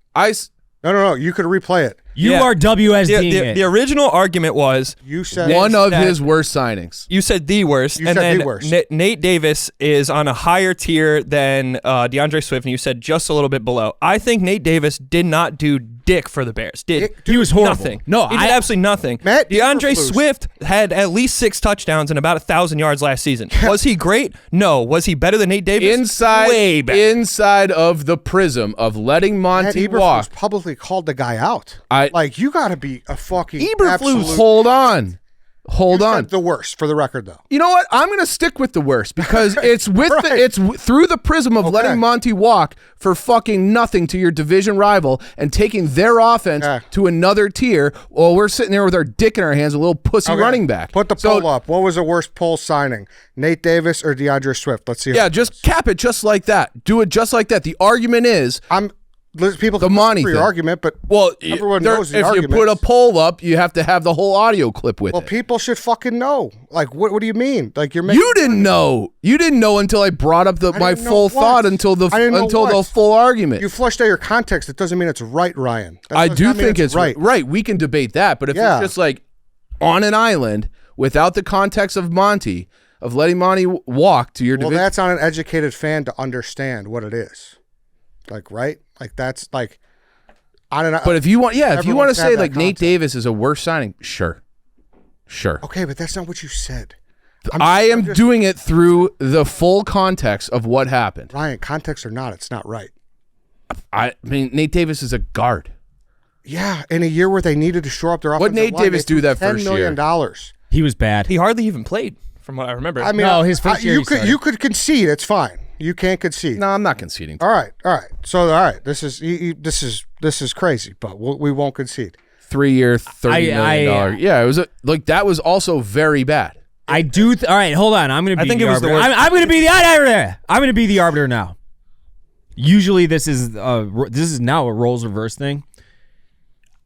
No. You could replay it. You are WSDing it. The original argument was you said one of his worst signings. You said the worst. You said the worst. Nate Davis is on a higher tier than DeAndre Swift, and you said just a little bit below. I think Nate Davis did not do dick for the Bears. He was horrible. Nothing. No, he did absolutely nothing. Matt DeAndre Eberflus. Swift had at least 6 touchdowns and about 1,000 yards last season. Was he great? No. Was he better than Nate Davis? Way better. Inside of the prism of letting Monty Matt Eberflus walk. publicly called the guy out. You got to be a fucking Eberflus. absolute. Hold on. Hold on. The worst, for the record, though. You know what? I'm going to stick with the worst because it's with through the prism of letting Monty walk for fucking nothing to your division rival and taking their offense to another tier while we're sitting there with our dick in our hands, a little pussy running back. Put the poll up. What was the worst poll signing? Nate Davis or DeAndre Swift? Let's see. Yeah, just cap it just like that. Do it just like that. The argument is people the can Monty disagree thing. Argument, but everyone knows the if argument. you put a poll up, you have to have the whole audio clip with Well, it. people should fucking know. Like, what do you mean? Like, you're making You didn't know. You didn't know until I brought up my full thought until the full argument. You flushed out your context. It doesn't mean it's right, Ryan. I do think it's right. We can debate that, but if it's just like on an island without the context of Monty, of letting Monty walk to your division. Well, that's on an educated fan to understand what it is. Like, right? Like, that's like, I don't know. But if you want, if you want to say like context. Nate Davis is a worse signing, sure. Okay, but that's not what you said. I am doing it through the full context of what happened. Ryan, context or not, it's not right. I mean, Nate Davis is a guard. Yeah, in a year where they needed to shore up their offensive What Nate line, Davis they do threw that first $10 million. He was bad. He hardly even played, from what I remember. I mean, No, his first year he started. you could concede. It's fine. You can't concede. No, I'm not conceding. All right. So, this is crazy, but we won't concede. 3-year, $30 million. Yeah, it was that was also very bad. I do. All right, hold on. I'm going to be. I think the it was the arbiter. worst. I'm going to be the arbiter. I'm going to be the arbiter now. Usually, this is now a roles reverse thing.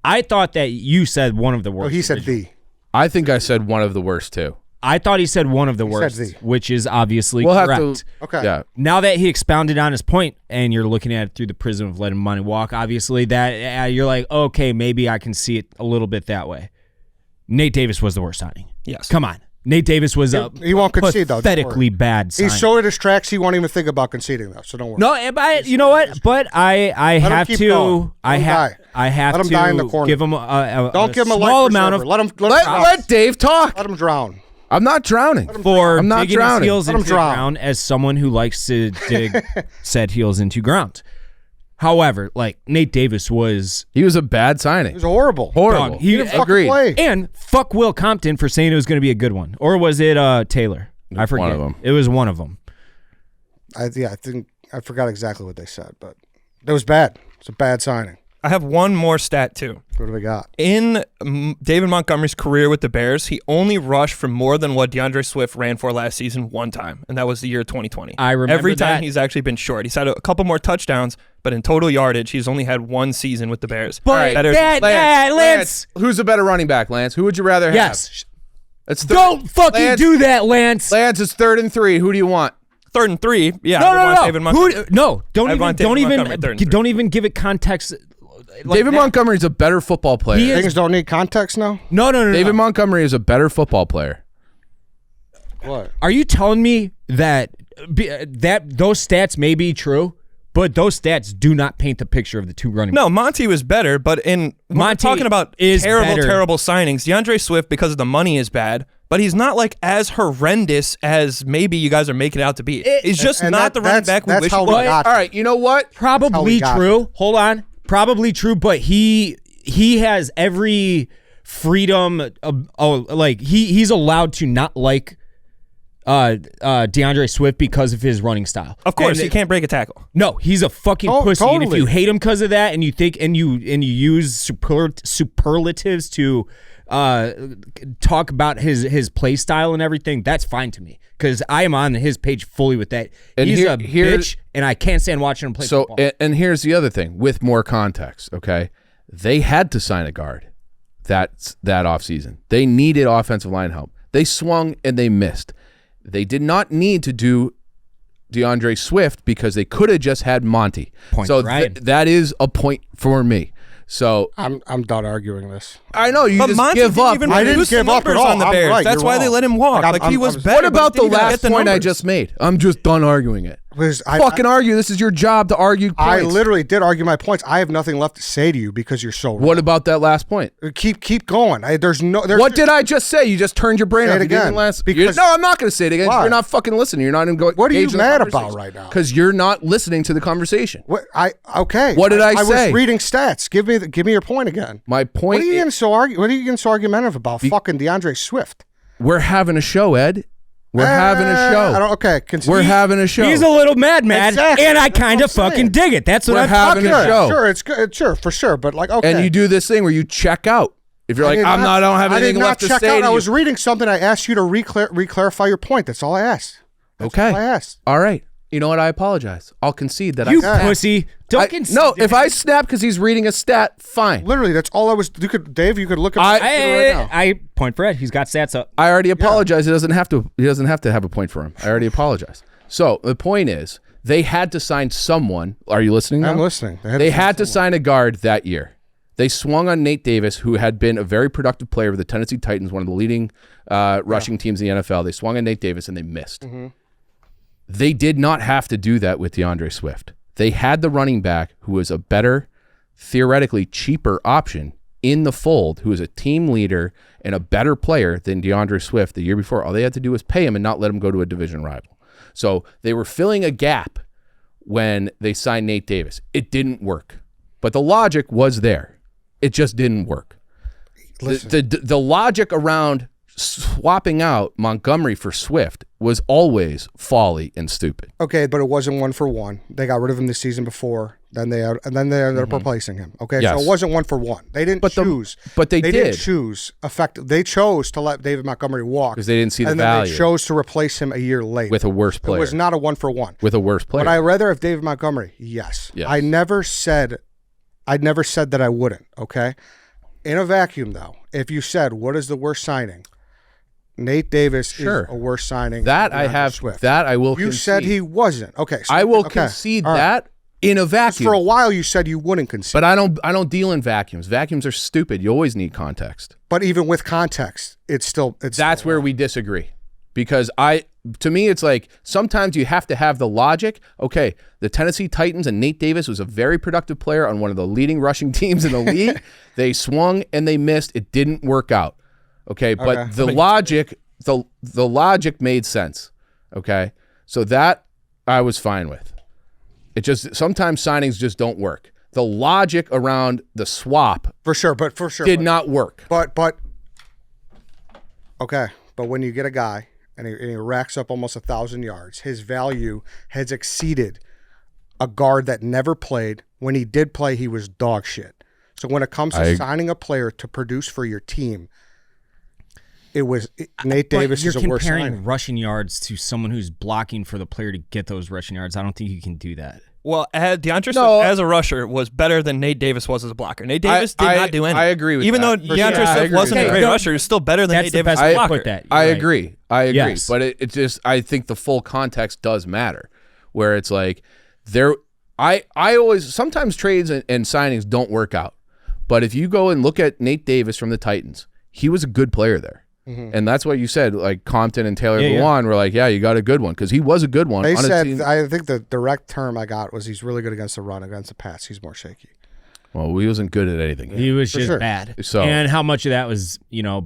I thought that you said one of the worst. Oh, he said the. I think I said one of the worst too. I thought he said one of the worst, the. which is obviously We'll correct. have to. Okay. Yeah. Now that he expounded on his point, and you're looking at it through the prism of letting money walk, obviously that you're like, okay, maybe I can see it a little bit that way. Nate Davis was the worst signing. Yes. Come on. Nate Davis was he won't concede, though. Don't pathetically worry. bad signing. He's so in his tracks, he won't even think about conceding, though. So don't worry. No, but you know what? But I have keep to. going. I have Let him to die in the corner. give him a Don't give him a small life amount of preserver. Let Dave talk. Let him drown. I'm not drowning. for I'm not digging his drowning. heels Let him into the drown. ground as someone who likes to dig said heels into ground. However, like Nate Davis was He was a bad signing. It was horrible. Horrible. Dog, he didn't fucking agreed. play. and fuck Will Compton for saying it was going to be a good one, or was it Taylor? I forget. one of them. It was one of them. I think I forgot exactly what they said, but it was bad. It's a bad signing. I have one more stat, too. What do we got? In David Montgomery's career with the Bears, he only rushed for more than what DeAndre Swift ran for last season one time, and that was the year 2020. I remember Every time that. he's actually been short. He's had a couple more touchdowns, but in total yardage, he's only had one season with the Bears. But Better- Lance, Who's a better running back, Lance? Who would you rather have? yes, It's don't fucking Lance, do that, Lance. Lance, it's 3rd and 3. Who do you want? 3rd and 3, yeah. I would want David No, Montgomery. don't even give it context. Like David that. Montgomery is a better football player. He is- Things don't need context now? No. David Montgomery is a better football player. What? Are you telling me that those stats may be true, but those stats do not paint the picture of the two running? No, Monty was better, but when we're Monty talking about is better. terrible signings, DeAndre Swift, because of the money, is bad, but he's not like as horrendous as maybe you guys are making it out to be. He's just and not the running back we that's wish how he we was. got All right, you know what? Probably got true. Hold on. Probably true, but he has every freedom. Like he's allowed to not like DeAndre Swift because of his running style. Of course, And he can't break a tackle. No, he's a fucking Oh, pussy. And if totally. you hate him because of that, and you think and you use superlatives to talk about his play style and everything, that's fine to me because I am on his page fully with that. And He's a here- bitch, and I can't stand watching him play So, football. and here's the other thing with more context, okay? They had to sign a guard that offseason. They needed offensive line help. They swung and they missed. They did not need to do DeAndre Swift because they could have just had Monty. Point So Ryan. that is a point for me. So I'm done arguing this. I know you But just Monty give didn't up. even I didn't produce the give up at numbers all. on the I'm Bears. right. That's You're why they wrong. let him walk. Like, Like he was better. What about but the didn't last get the point I numbers. just made? I'm just done arguing it. Because Fucking argue. This is your job to argue points. I literally did argue my points. I have nothing left to say to you because you're so wrong. What about that last point? Keep going. What did I just say? You just turned your brain Say off. it You didn't again, last- because- no, I'm not going to say it again. Why? You're not fucking listening. You're not going. What are you mad about right now? Because you're not listening to the conversation. Okay. What did I say? I was reading stats. Give me your point again. My point. What are you getting so argumentative about? Fucking DeAndre Swift. We're having a show, Ed. We're having a show. Okay. We're having a show. He's a little mad, Exactly. and I That's kind what of I'm fucking saying. dig it. That's what We're I'm having talking a about. show. Sure, it's good. Sure, for sure. But like, okay. And you do this thing where you check out. If you're like, I don't have anything left to say. I did not check out. to I you. was reading something. I asked you to re-clarify your point. That's all I asked. Okay. All I asked. All right. You know what? I apologize. I'll concede that You I snapped. pussy. Don't concede. No, if I snap because he's reading a stat, fine. Literally, that's all I was. Dave, you could look at my computer right now. I point for Ed. He's got stats up. I already apologized. He doesn't have to. He doesn't have to have a point for him. I already apologized. So the point is, they had to sign someone. Are you listening now? I'm listening. They had to sign a guard that year. They swung on Nate Davis, who had been a very productive player with the Tennessee Titans, one of the leading rushing teams in the NFL. They swung on Nate Davis and they missed. Mm-hmm. They did not have to do that with DeAndre Swift. They had the running back who was a better, theoretically cheaper option in the fold, who was a team leader and a better player than DeAndre Swift the year before. All they had to do was pay him and not let him go to a division rival. So they were filling a gap when they signed Nate Davis. It didn't work. But the logic was there. It just didn't work. The logic around swapping out Montgomery for Swift was always folly and stupid. Okay, but it wasn't 1 for 1. They got rid of him the season before. Then they ended up replacing him. Okay, Yes. so it wasn't 1 for 1. They didn't choose. But they didn't did. choose. They chose to let David Montgomery walk Because they didn't see the and then value they chose to replace him a year later with a worse player. It was not a 1 for 1. With a worse player. Would I rather have David Montgomery? Yes. Yes. I never said that I wouldn't. Okay. In a vacuum, though, if you said what is the worst signing, Nate Davis is a worse signing. That than I DeAndre have. Swift. that I will. You concede. said he wasn't. Okay. So I will okay. concede All right. that in a vacuum. For a while, you said you wouldn't concede. But I don't deal in vacuums. Vacuums are stupid. You always need context. But even with context, it's That's where we disagree. Because to me, it's like sometimes you have to have the logic. Okay, the Tennessee Titans and Nate Davis was a very productive player on one of the leading rushing teams in the league. They swung and they missed. It didn't work out. Okay, but the logic, the logic made sense. Okay, so that I was fine with. It just sometimes signings just don't work. The logic around the swap for sure did not work. But okay, but when you get a guy and he racks up almost 1,000 yards, his value has exceeded a guard that never played. When he did play, he was dog shit. So when it comes to signing a player to produce for your team, Nate Davis is a worse signing. You're comparing rushing yards to someone who's blocking for the player to get those rushing yards. I don't think you can do that. Well, DeAndre Swift as a rusher was better than Nate Davis was as a blocker. Nate Davis did not do anything. I agree with Even that. though DeAndre Swift wasn't a great rusher, he was still better than That's Nate the Davis best as a way to blocker. put that. I You're right. agree. I agree. Yes. But it just I think the full context does matter. Where it's like I always sometimes trades and signings don't work out. But if you go and look at Nate Davis from the Titans, he was a good player there. Mm-hmm. And that's what you said, like Compton and Taylor Lewan were like, yeah, you got a good one because he was a good one. They on a said, team. I think the direct term I got was he's really good against the run, against the pass. He's more shaky. Well, he wasn't good at anything. He was just sure. bad. So- and how much of that was,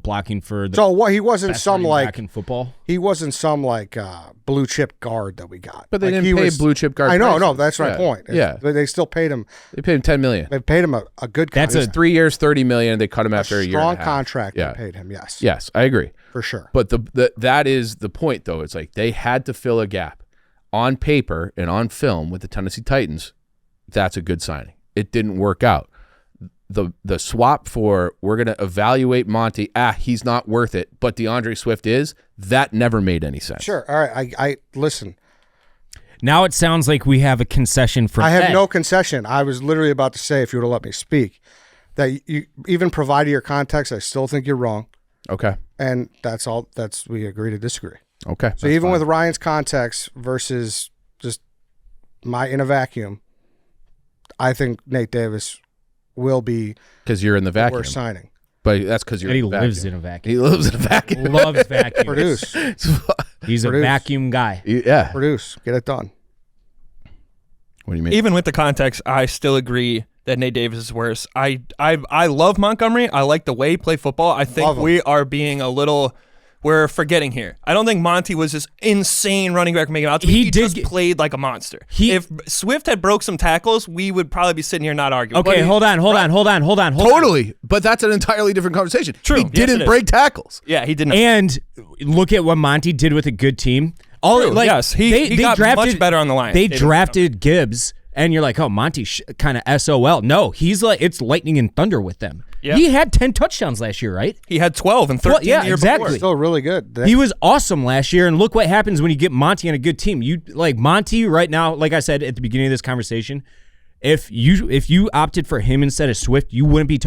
blocking for the So what? He wasn't best some running like back in football? he wasn't some like blue chip guard that we got. But they Like, didn't he pay blue chip guard I know, prices. no, that's my Yeah. point. Yeah. But they still paid him. They paid him $10 million. They paid him a good. That's contract. 3 years, $30 million. And they cut him after a year. strong and a half. contract. Yeah. They paid him. Yes. Yes, I agree. For sure. But that is the point, though. It's like they had to fill a gap on paper and on film with the Tennessee Titans. That's a good signing. It didn't work out. The swap for we're going to evaluate Monty. He's not worth it, but DeAndre Swift is. That never made any sense. Sure. All right. I listen. Now it sounds like we have a concession from I have Ed. no concession. I was literally about to say, if you would have let me speak, that you even provided your context, I still think you're wrong. Okay. And that's all. We agree to disagree. Okay. So even with Ryan's context versus just in a vacuum, I think Nate Davis will be because you're in the vacuum, worst signing. but that's because you're. And he in the lives vacuum. in a vacuum. He lives in a vacuum. Loves vacuum. Produce, He's a Produce. vacuum guy. Yeah. produce, get it done. What do you mean? Even with the context, I still agree that Nate Davis is worse. I love Montgomery. I like the way he played football. I think we are being a little... We're forgetting here. I don't think Monty was this insane running back making out to me. He just played like a monster. If Swift had broke some tackles, we would probably be sitting here not arguing. Okay, hold on. Totally. But that's an entirely different conversation. True. He didn't break tackles. Yeah, he didn't. And look at what Monty did with a good team. Yes, he got much better on the line. They drafted Gibbs, and you're like, oh, Monty kind of SOL. No, he's like, it's lightning and thunder with them. Yep. He had 10 touchdowns last year, right? He had 12 and 13 the year before. Still really good. He was awesome last year, and look what happens when you get Monty on a good team. You like Monty right now, like I said at the beginning of this conversation, if you opted for him instead of Swift, you wouldn't be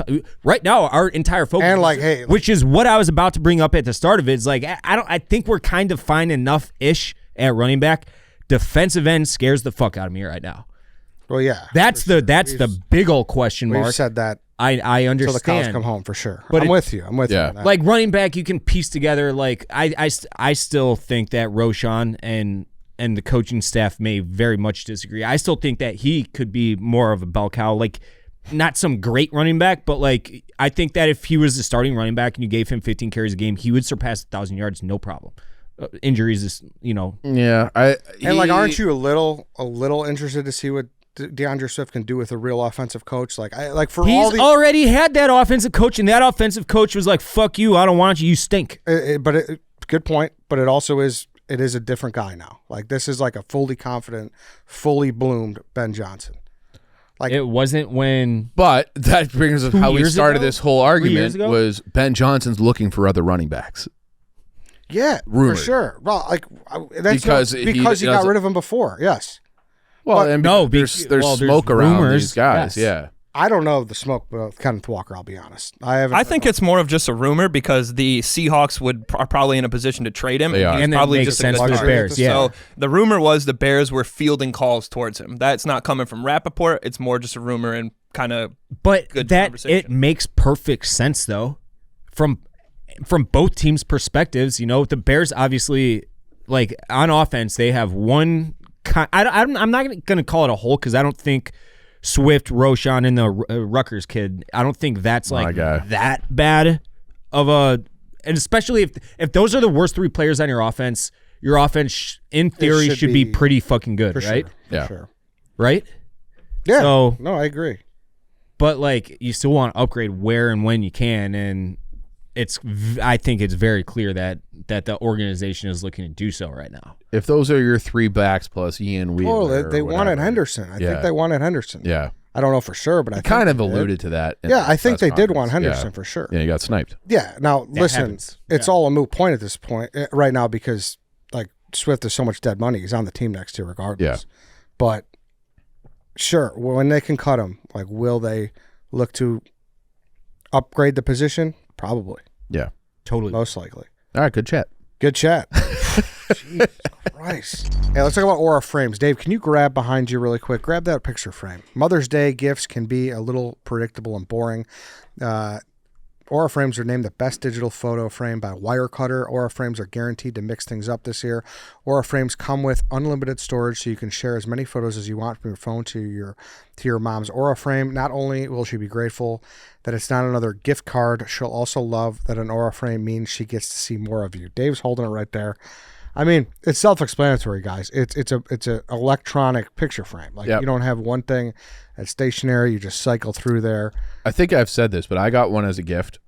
right now our entire focus and which is what I was about to bring up at the start of it. Is like I think we're kind of fine enough-ish at running back. Defensive end scares the fuck out of me right now. Well, yeah. That's the big old question mark. We've said that. I understand. Until the cows come home for sure. But I'm with you. I'm with you. On that. Like running back, you can piece together. Like I still think that Roshan and the coaching staff may very much disagree. I still think that he could be more of a bell cow. Like not some great running back, but like I think that if he was the starting running back and you gave him 15 carries a game, he would surpass 1,000 yards, no problem. Injuries is Yeah, aren't you a little interested to see what DeAndre Swift can do with a real offensive coach? He's already had that offensive coach, and that offensive coach was like, "Fuck you, I don't want you. You stink." Good point. But it also is a different guy now. Like this is like a fully confident, fully bloomed Ben Johnson. Like it wasn't when. But that brings up how we started this whole argument. Was Ben Johnson's looking for other running backs? Yeah, rumored. For sure. Well, that's because he got rid of him before. Yes. Well, there's smoke around these guys. Yes. Yeah. I don't know the smoke with Kenneth Walker, I'll be honest. I think it's more of just a rumor because the Seahawks are probably in a position to trade him. They are. And probably just sense for the Bears. Yeah. So the rumor was the Bears were fielding calls towards him. That's not coming from Rappaport. It's more just a rumor and kind of good conversation. It makes perfect sense though, from both teams' perspectives. The Bears obviously, like on offense, they have one. I'm not going to call it a hole because I don't think Swift, Roshan, and the Rutgers kid, I don't think that's like that bad of a, and especially if those are the worst three players on your offense in theory should be pretty fucking good, right? Sure, yeah. Sure. Right? Yeah. So, no, I agree. But like you still want to upgrade where and when you can, and I think it's very clear that the organization is looking to do so right now. If those are your three backs plus Ian Wheeler, they wanted Henderson. I think they wanted Henderson. Yeah, I don't know for sure, but I kind of alluded to that. Yeah, I think they did want Henderson for sure. Yeah, he got sniped. Yeah. Now listen, it's all a moot point at this point right now because like Swift is so much dead money. He's on the team next year regardless. Yeah. But sure, when they can cut him, like will they look to upgrade the position? Probably. Yeah. Totally. Most likely. All right, good chat. Good chat. Jesus Christ. Hey, let's talk about Aura frames. Dave, can you grab behind you really quick? Grab that picture frame. Mother's Day gifts can be a little predictable and boring. Aura frames are named the best digital photo frame by Wirecutter. Aura frames are guaranteed to mix things up this year. Aura frames come with unlimited storage, so you can share as many photos as you want from your phone to your mom's Aura frame. Not only will she be grateful that it's not another gift card, she'll also love that an Aura frame means she gets to see more of you. Dave's holding it right there. I mean, it's self-explanatory, guys. It's a electronic picture frame. Like you don't have one thing that's stationary. You just cycle through there. I think I've said this, but I got one as a gift.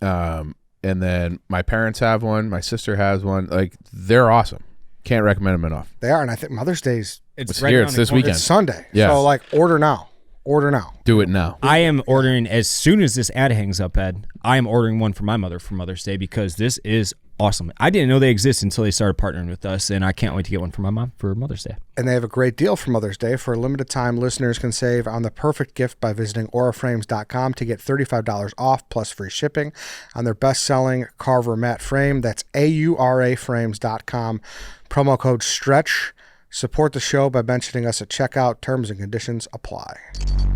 And then my parents have one. My sister has one. Like they're awesome. Can't recommend them enough. They are, and I think Mother's Day's it's right here. It's this weekend. It's Sunday. Yeah. So like, order now. Order now. Do it now. I am ordering as soon as this ad hangs up, Ed. I am ordering one for my mother for Mother's Day because this is awesome. I didn't know they exist until they started partnering with us, and I can't wait to get one for my mom for Mother's Day. And they have a great deal for Mother's Day. For a limited time, listeners can save on the perfect gift by visiting auraframes.com to get $35 off plus free shipping on their best-selling Carver matte frame. That's auraframes.com. Promo code STRETCH. Support the show by mentioning us at checkout. Terms and conditions apply.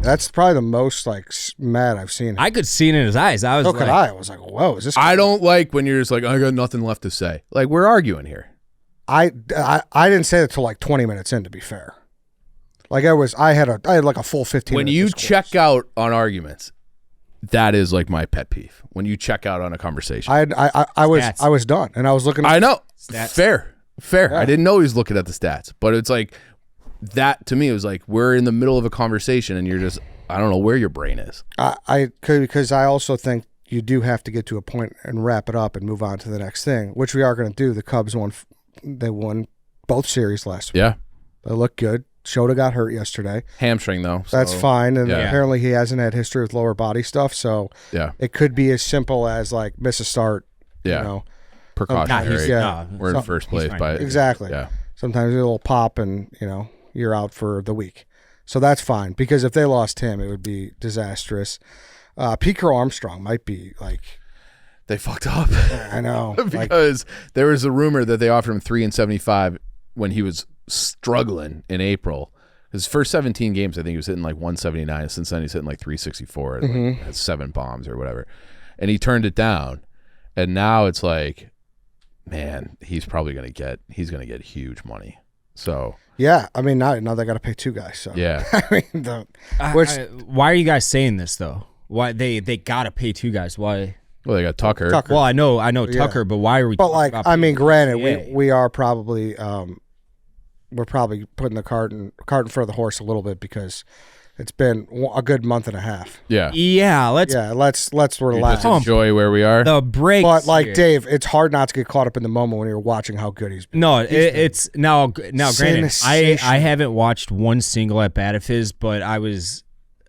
That's probably the most like mad I've seen. I could see it in his eyes. I was I was like, whoa, is this? I don't like when you're just like, I got nothing left to say. Like we're arguing here. I didn't say that till like 20 minutes in, to be fair. Like I had like a full 15. When you check out on arguments, that is like my pet peeve. When you check out on a conversation, I was done, and I was looking. I know. Stats. Fair. Yeah. I didn't know he was looking at the stats, but it's like that to me. It was like we're in the middle of a conversation, and you're just I don't know where your brain is. I could because I also think you do have to get to a point and wrap it up and move on to the next thing, which we are going to do. The Cubs won. They won both series last week. Yeah, they look good. Shota got hurt yesterday. Hamstring though. That's so, fine, and yeah. apparently he hasn't had history with lower body stuff. So yeah, it could be as simple as like miss a start. Yeah. You know, precautionary. We're in So- first place fine. by exactly. Yeah, Sometimes it'll pop, and you're out for the week. So that's fine because if they lost him, it would be disastrous. Pete Crow Armstrong might be like. they fucked up. I know because there was a rumor that they offered him $3 and $75 when he was struggling in April. His first 17 games, I think he was hitting like 179. Since then, he's hitting like 364 and like, has 7 bombs or whatever. And he turned it down. And now it's like, man, he's probably gonna get huge money. So yeah, I mean now they got to pay 2 guys. So yeah, I mean why are you guys saying this though? Why they gotta pay 2 guys? Why? well they got Tucker. Well, I know Yeah. Tucker, but why are we? But like about I mean, granted, PCA? we are probably we're probably putting the cart in front of the horse a little bit because it's been a good month and a half. Yeah, Yeah, let's Let's relax. just enjoy where we are. the break. But like Dave, it's hard not to get caught up in the moment when you're watching how good he's been. No, it's now. Granted, I Sensational. haven't watched one single at bat of his, but I was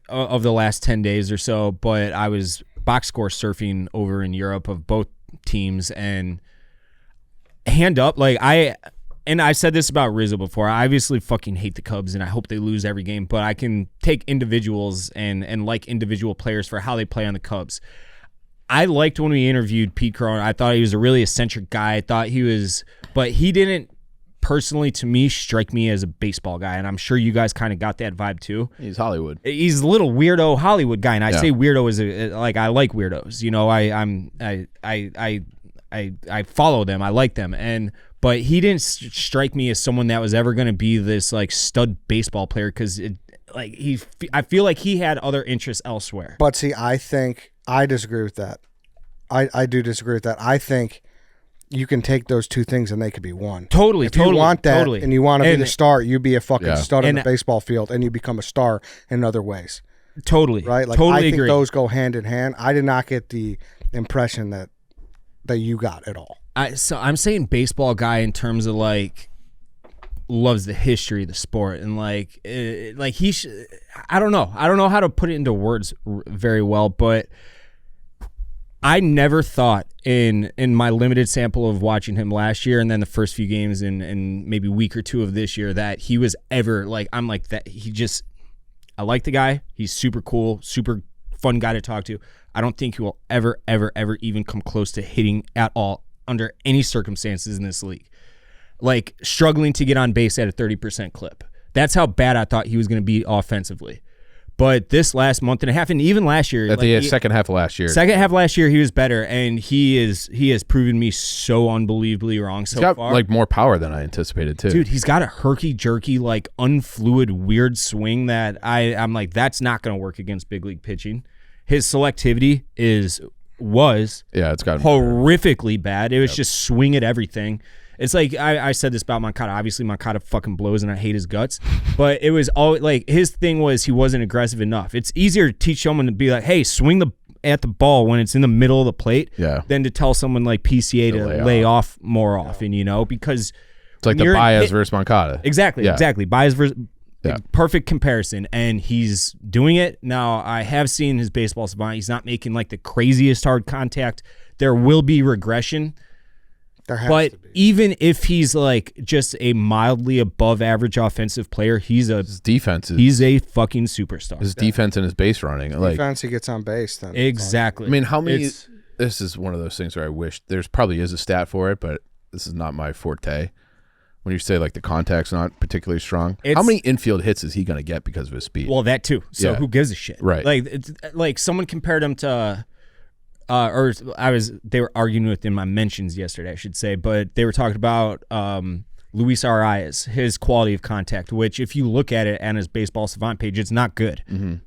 of the last 10 days or so. But I was box score surfing over in Europe of both teams, and hand up, like I said this about Rizzo before. I obviously fucking hate the Cubs, and I hope they lose every game. But I can take individuals and like individual players for how they play on the Cubs. I liked when we interviewed Pete Crow. I thought he was a really eccentric guy. I thought he was, but he didn't personally, to me, strike me as a baseball guy. And I'm sure you guys kind of got that vibe too. He's Hollywood. He's a little weirdo Hollywood guy, and I Yeah. say weirdo as like I like weirdos. I follow them. I like them, but he didn't strike me as someone that was ever going to be this like stud baseball player because I feel like he had other interests elsewhere. But see, I think I disagree with that. I do disagree with that. I think you can take those 2 things and they could be one. Totally, If you want that and you want to be And- the star, you be a fucking Yeah. stud on And- the baseball field and you become a star in other ways. Totally, Right? Like totally I think agree. those go hand in hand. I did not get the impression that you got at all. So I'm saying baseball guy in terms of like loves the history of the sport and like I don't know how to put it into words very well, but I never thought in my limited sample of watching him last year and then the first few games and maybe week or 2 of this year that he was ever like I'm like that. I like the guy. He's super cool, super fun guy to talk to. I don't think he will ever even come close to hitting at all under any circumstances in this league. Like struggling to get on base at a 30% clip. That's how bad I thought he was going to be offensively. But this last month and a half, and even last year, At the second half of last year. second half last year, he was better, and he has proven me so unbelievably wrong so He's got far. like more power than I anticipated too. Dude, he's got a herky-jerky, like unfluid, weird swing that I'm like, that's not going to work against big league pitching. His selectivity was Yeah, it's got horrifically bad. It was just swing at everything. It's like I said this about Moncada. Obviously, Moncada fucking blows, and I hate his guts. But it was all like his thing was he wasn't aggressive enough. It's easier to teach someone to be like, "Hey, swing at the ball when it's in the middle of the plate," than to tell someone like PCA to lay off more often. Because it's like the Baez versus Moncada. Exactly. Baez versus. Perfect comparison, and he's doing it now. I have seen his baseball savant. He's not making like the craziest hard contact. There will be regression. But even if he's like just a mildly above average offensive player, his defense he's a fucking superstar. His defense and his base running. Defense, he gets on base then. Exactly. I mean, how many? This is one of those things where I wish there's probably is a stat for it, but this is not my forte. When you say like the contact's not particularly strong, how many infield hits is he going to get because of his speed? Well, that too. So who gives a shit? Right. Like someone compared him to. They were arguing within my mentions yesterday, I should say, but they were talking about Luis Arias, his quality of contact, which if you look at it on his Baseball Savant page, it's not good.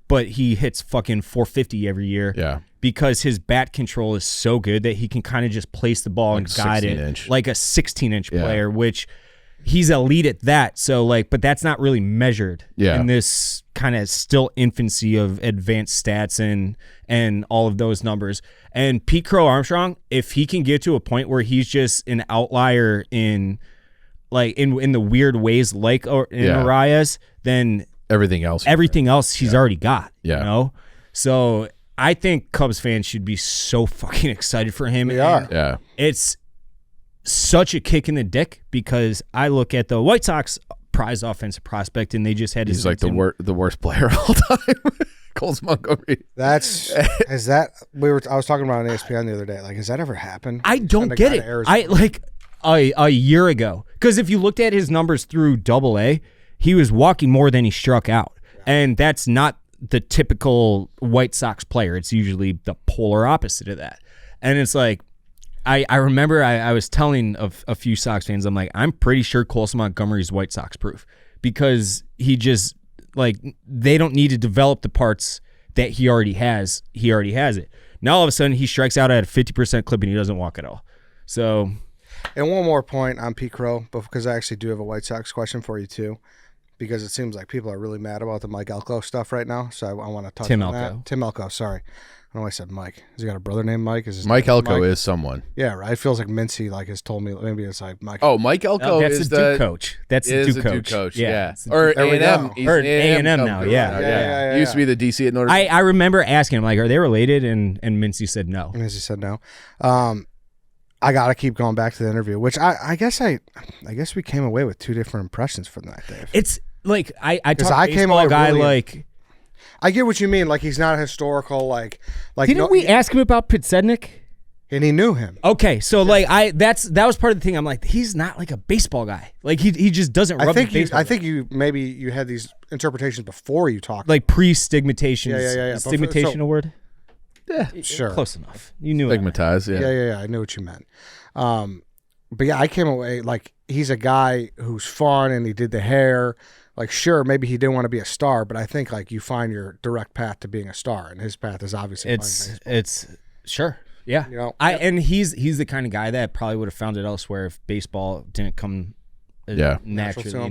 But he hits fucking 450 every year. Yeah. Because his bat control is so good that he can kind of just place the ball and guide it like a 16-inch player, which he's elite at that. So but that's not really measured in this kind of still infancy of advanced stats and all of those numbers. And Pete Crow Armstrong, if he can get to a point where he's just an outlier in the weird ways Arias, then everything else he's already got. Yeah. You know? So I think Cubs fans should be so fucking excited for him. We are. Yeah. It's such a kick in the dick because I look at the White Sox prize offensive prospect and they just had he's like the worst player of all time. Coles Montgomery. I was talking about on ESPN the other day. Like, has that ever happened? I don't get it. A year ago, because if you looked at his numbers through AA, he was walking more than he struck out, and that's not the typical White Sox player. It's usually the polar opposite of that. And it's like, I remember I was telling a few Sox fans, I'm like, I'm pretty sure Colson Montgomery's White Sox proof because he just, they don't need to develop the parts that he already has. He already has it. Now all of a sudden he strikes out at a 50% clip and he doesn't walk at all. So. And one more point on Pete Crow, because I actually do have a White Sox question for you too. Because it seems like people are really mad about the Mike Elko stuff right now. So I want to touch on that. Tim Elko, sorry. I know I said Mike. Has he got a brother named Mike? Mike Elko is someone. Yeah, right. It feels like Mincy has told me. Maybe it's like Mike. Oh, Mike Elko is the Duke coach. That's the Duke coach. Yeah. Or A&M. He's A&M now. Yeah. He used to be the DC at Notre Dame. I remember asking him, are they related? And Mincy said no. Mincy said no. I got to keep going back to the interview, which I guess we came away with two different impressions from that, Dave. It's like I came away guy really, I get what you mean. Like he's not historical. Didn't we ask him about Pitsednik? And he knew him. Okay, so that was part of the thing. I'm like, he's not like a baseball guy. Like he just doesn't. I think you had these interpretations before you talked. Like pre-stigmatization. Yeah. Stigmatization word. Yeah, sure. Close enough. You knew stigmatized. Yeah. I knew what you meant. But yeah, I came away like he's a guy who's fun and he did the hair. Like, sure, maybe he didn't want to be a star, but I think like you find your direct path to being a star, and his path is obviously it's sure, yeah. You know, and he's the kind of guy that probably would have found it elsewhere if baseball didn't come naturally.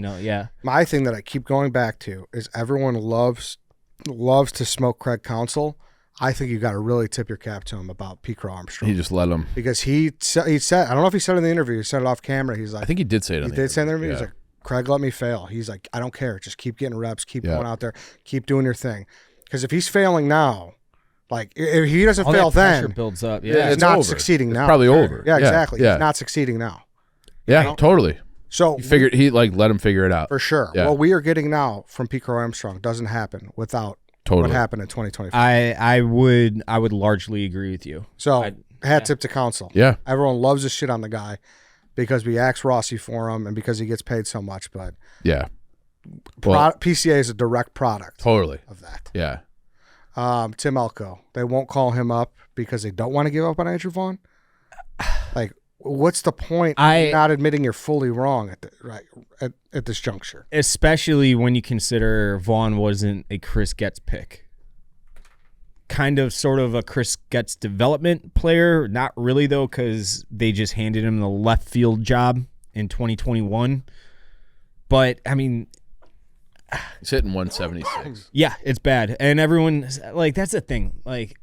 My thing that I keep going back to is everyone loves to smoke Craig Counsell. I think you got to really tip your cap to him about Pete Crow Armstrong. He just let him because he said, I don't know if he said it in the interview. He said it off camera. He's like, I think he did say it. He did say it in the interview. He's like, Craig let me fail. He's like, I don't care. Just keep getting reps. Keep going out there. Keep doing your thing. Because if he's failing now, like if he doesn't all fail that pressure then, builds up. he's not succeeding now. It's probably over. Yeah, exactly. He's not succeeding now. Yeah, totally. So he let him figure it out for sure. Yeah. What we are getting now from Pete Crow Armstrong doesn't happen without what happened in 2025. I would largely agree with you. So hat tip to Counsell. Yeah, everyone loves this shit on the guy because we asked Rossi for him and because he gets paid so much. But PCA is a direct product. Of that. Yeah. Tim Elko. They won't call him up because they don't want to give up on Andrew Vaugh. Like, what's the point of not admitting you're fully wrong at this juncture? Especially when you consider Vaughn wasn't a Chris Getz pick. Kind of sort of a Chris Getz development player. Not really, though, because they just handed him the left field job in 2021. But, I mean... He's hitting 176. Yeah, it's bad. And everyone... Like, that's the thing. Like,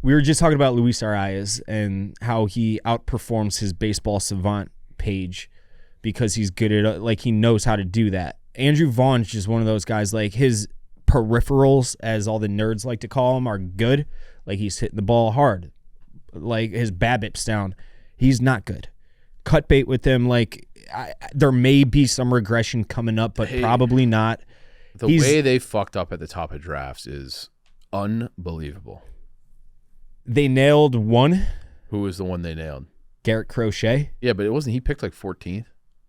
we were just talking about Luis Arias and how he outperforms his Baseball Savant page because he's good at... Like, he knows how to do that. Andrew Vaughn's just one of those guys, like, his... peripherals, as all the nerds like to call them, are good. Like he's hitting the ball hard. Like his BABIP's down. He's not good. Cut bait with him. Like there may be some regression coming up, but probably not. The way they fucked up at the top of drafts is unbelievable. They nailed one. Who was the one they nailed? Garrett Crochet. Yeah, but it wasn't he picked like 14th?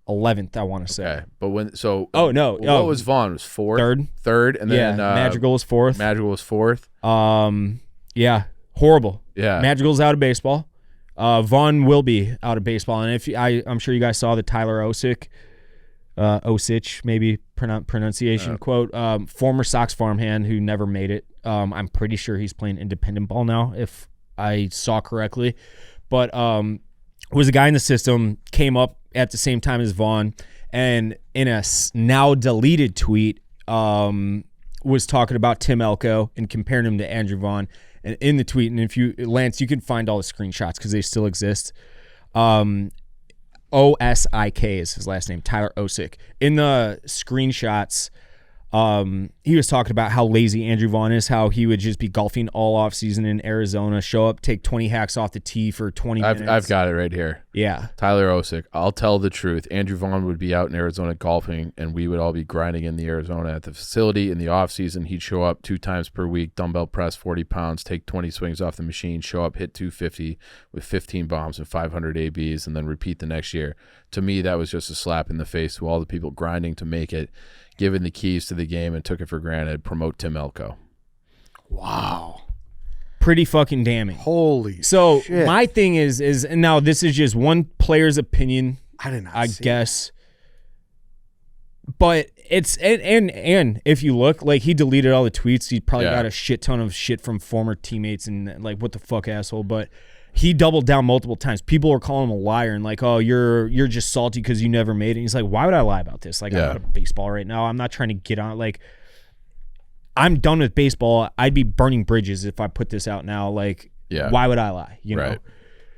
11th, I want to say. Okay, but when so no, what was Vaughn? Was fourth, third, and then Madrigal was fourth. Yeah, horrible. Yeah, Madrigal's out of baseball. Vaughn will be out of baseball, and I'm sure you guys saw the Tyler Osik Osik, maybe pronunciation quote, former Sox farmhand who never made it. I'm pretty sure he's playing independent ball now, if I saw correctly. But was a guy in the system, came up at the same time as Vaugh, and in a now deleted tweet, was talking about Tim Elko and comparing him to Andrew Vaugh. And in the tweet, and if you, Lance, you can find all the screenshots because they still exist. Osik is his last name, Tyler Osik. In the screenshots, he was talking about how lazy Andrew Vaugh is, how he would just be golfing all off season in Arizona, show up, take 20 hacks off the tee for 20 minutes. I've got it right here. Yeah. Tyler Osik. I'll tell the truth. Andrew Vaugh would be out in Arizona golfing, and we would all be grinding in the Arizona at the facility. In the off season, he'd show up 2 times per week, dumbbell press 40 pounds, take 20 swings off the machine, show up, hit 250 with 15 bombs and 500 ABs, and then repeat the next year. To me, that was just a slap in the face to all the people grinding to make it, given the keys to the game and took it for granted. Promote Tim Elko. Wow. Pretty fucking damning. Holy So shit. my thing is, and now this is just one player's opinion, I did not I see guess. But it's and if you look, like, he deleted all the tweets. He probably got a shit ton of shit from former teammates and like, what the fuck, asshole. But he doubled down multiple times. People were calling him a liar and like, oh, you're just salty because you never made it. And he's like, why would I lie about this? Like, I'm out of baseball right now. I'm not trying to get on. Like, I'm done with baseball. I'd be burning bridges if I put this out now. Like, why would I lie? You know?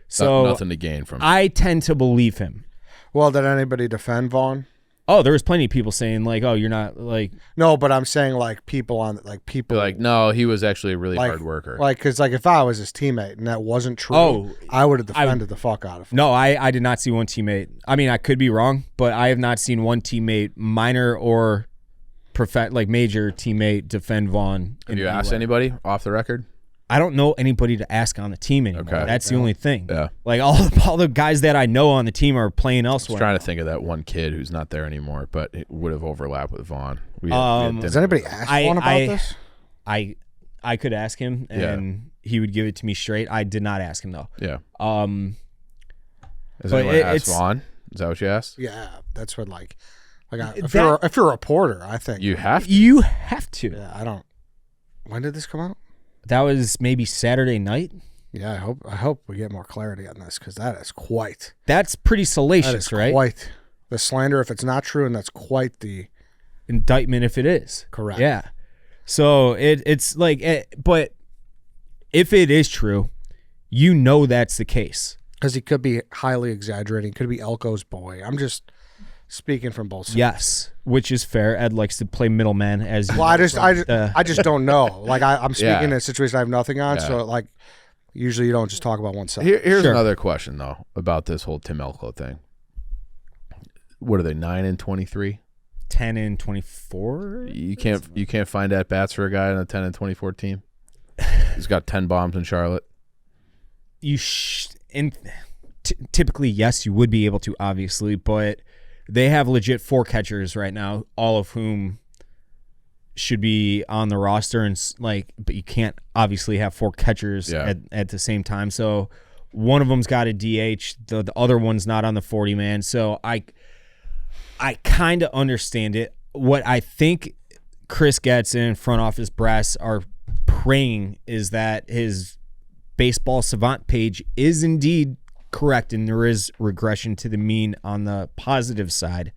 So nothing to gain from it. I tend to believe him. Well, did anybody defend Vaughn? Oh, there was plenty of people saying like, oh, you're not like. No, but I'm saying like people on people like, no, he was actually a really like, hard worker. Like, because like if I was his teammate and that wasn't true, I would have defended the fuck out of him. No, I did not see one teammate. I mean, I could be wrong, but I have not seen one teammate, minor or major teammate, defend Vaughn. Have you asked anybody off the record? I don't know anybody to ask on the team anymore. Okay. That's the only thing. Yeah. Like all the guys that I know on the team are playing I elsewhere. was trying to think of that one kid who's not there anymore, but it would have overlapped with Vaughn. Does anybody ask Vaughn about this? I could ask him and he would give it to me straight. I did not ask him though. Yeah. Has but anyone asked Vaughn? Is that what you asked? Yeah, that's what if you're a reporter, I think You have to. You have to. Yeah, I don't. When did this come out? That was maybe Saturday night. Yeah, I hope we get more clarity on this because that is quite. That's pretty salacious, That is right? quite the slander if it's not true, and that's quite the indictment if it is. Correct. Yeah. So it's like, but if it is true, you know that's the case. Because he could be highly exaggerating. Could be Elko's boy. I'm just speaking from both sides. Yes, which is fair. Ed likes to play middleman as. Well, I just don't know. Like I'm speaking in a situation I have nothing on. Yeah. So like, usually you don't just talk about one side. Here's another question though about this whole Tim Elko thing. What are they? 9-23? 10-24. You can't find at bats for a guy on a 10-24 team. He's got 10 bombs in Charlotte. Typically, yes, you would be able to, obviously, but they have legit 4 catchers right now, all of whom should be on the roster, and but you can't obviously have 4 catchers at the same time. So one of them's got a DH, the other one's not on the 40-man. So I kind of understand it. What I think Chris Getz and front office brass are praying is that his baseball savant page is indeed correct and there is regression to the mean on the positive side,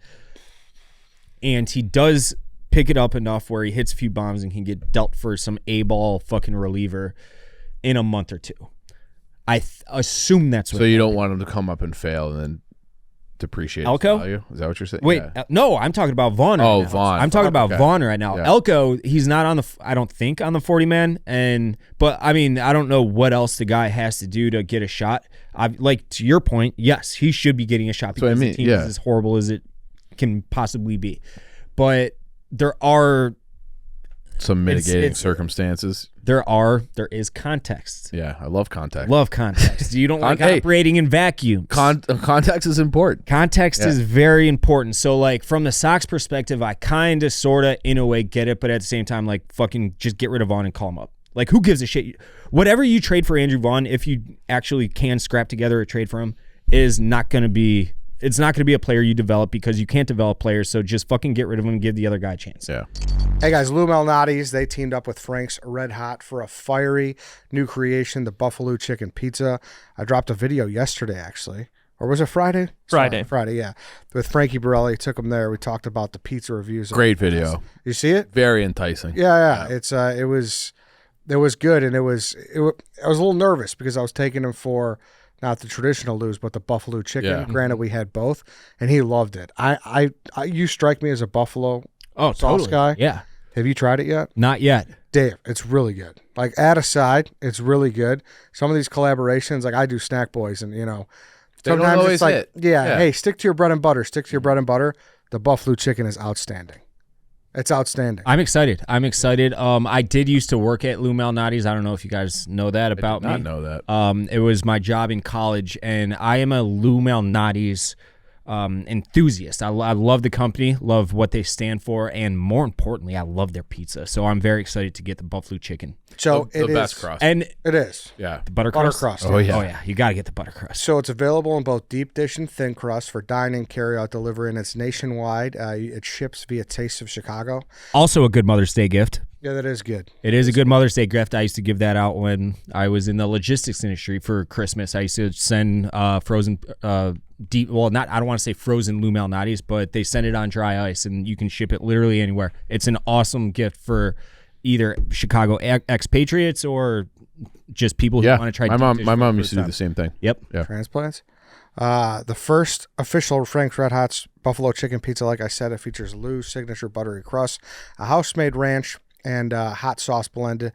and he does pick it up enough where he hits a few bombs and can get dealt for some A-ball fucking reliever in a month or two. I assume that's what. So you don't want him to come up and fail and then depreciate his Elko? value? Is that what you're saying? Wait, no, I'm talking about Vaugh. Oh, right now. Vaugh. I'm talking about Okay. Vaugh right now. Yeah. Elko, he's not on I don't think on the 40-man, but I mean, I don't know what else the guy has to do to get a shot. Like to your point, yes, he should be getting a shot because the team is as horrible as it can possibly be. But there are some mitigating circumstances. There is context. Yeah, I love context. Love context. You don't like operating in vacuums. Context is important. Context is very important. So, like, from the Sox perspective, I kind of, sort of, in a way, get it. But at the same time, like, fucking just get rid of Vaughn and call him up. Like, who gives a shit? Whatever you trade for Andrew Vaughn, if you actually can scrap together a trade for him, is not going to be it's not going to be a player you develop because you can't develop players. So just fucking get rid of him and give the other guy a chance. Yeah. Hey guys, Lou Malnati's, they teamed up with Frank's Red Hot for a fiery new creation, the Buffalo Chicken Pizza. I dropped a video yesterday, actually. Or was it Friday? Friday. Friday, yeah. With Frankie Borelli, took him there. We talked about the pizza reviews. Great video. You see it? Very enticing. Yeah. It's it was good, and I was a little nervous because I was taking him for not the traditional Lou's, but the Buffalo Chicken. Yeah. Granted, we had both, and he loved it. I you strike me as a Buffalo sauce totally. guy. Yeah. Have you tried it yet? Not yet. Dave, it's really good. Like, add a side, it's really good. Some of these collaborations, like I do Snack Boys, and They don't sometimes always it's like, hit. yeah, hey, stick to your bread and butter. Stick to your bread and butter. The Buffalo Chicken is outstanding. It's outstanding. I'm excited. I did used to work at Lou Malnati's. I don't know if you guys know that about me. I did not know that. It was my job in college, and I am a Lou Malnati's enthusiast. I love the company, love what they stand for, and more importantly, I love their pizza. So I'm very excited to get the Buffalo Chicken. So the best crust. And It is. Yeah. the butter Butter crust. crust. Oh, yeah. Oh yeah, you got to get the butter crust. So it's available in both deep dish and thin crust for dine-in, carry-out, delivery, and it's nationwide. It ships via Taste of Chicago. Also a good Mother's Day gift. Yeah, that is good. It is a good Mother's Day gift. I used to give that out when I was in the logistics industry for Christmas. I used to send frozen deep. Well, not I don't want to say frozen Lou Malnati's, but they send it on dry ice, and you can ship it literally anywhere. It's an awesome gift for either Chicago expatriates or just people who Yeah. want to try. My deep mom, dish my for the mom first used to do time. the same thing. Yep. Yeah. Transplants. The first official Frank's Red Hot's Buffalo Chicken Pizza, like I said, it features Lou's signature buttery crust, a house-made ranch, and hot sauce blended,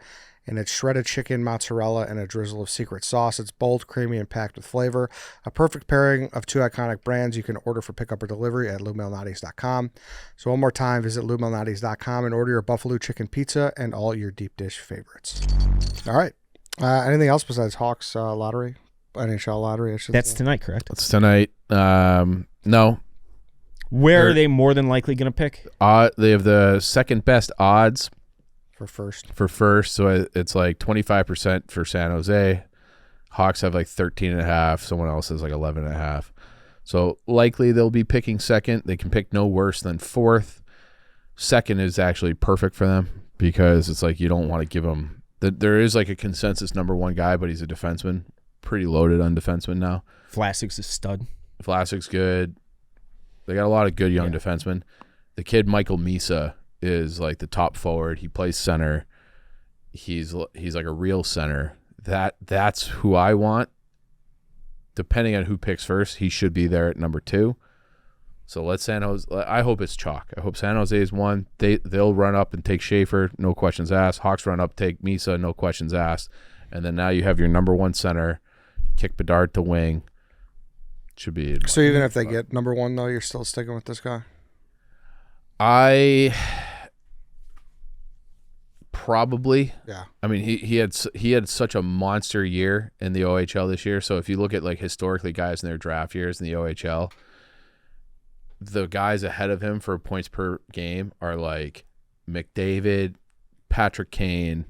and it's shredded chicken, mozzarella, and a drizzle of secret sauce. It's bold, creamy, and packed with flavor. A perfect pairing of two iconic brands. You can order for pickup or delivery at LouMalnati's.com. So one more time, visit LouMalnati's.com and order your Buffalo Chicken Pizza and all your deep dish favorites. All right. Anything else besides Hawks lottery? NHL lottery, I should That's say. tonight, correct? It's tonight. No. Where They're- are they more than likely going to pick? They have the second best odds For first. for first, so it's like 25% for San Jose. Hawks have like 13.5. Someone else has like 11.5. So likely they'll be picking second. They can pick no worse than fourth. Second is actually perfect for them because it's like you don't want to give them. There is like a consensus number one guy, but he's a defenseman. Pretty loaded on defenseman now. Vlasic's a stud. Vlasic's good. They got a lot of good young defensemen. The kid Michael Misa is like the top forward. He plays center. He's like a real center. That's who I want. Depending on who picks first, he should be there at number 2. So let San Jose. I hope it's chalk. I hope San Jose is one. They'll run up and take Schaefer, no questions asked. Hawks run up, take Misa, no questions asked. And then now you have your number 1 center. Kick Bedard to wing. Should be. So even if they get number 1, though, you're still sticking with this guy? Probably. Yeah. I mean, he had such a monster year in the OHL this year. So if you look at like historically guys in their draft years in the OHL, the guys ahead of him for points per game are like McDavid, Patrick Kane,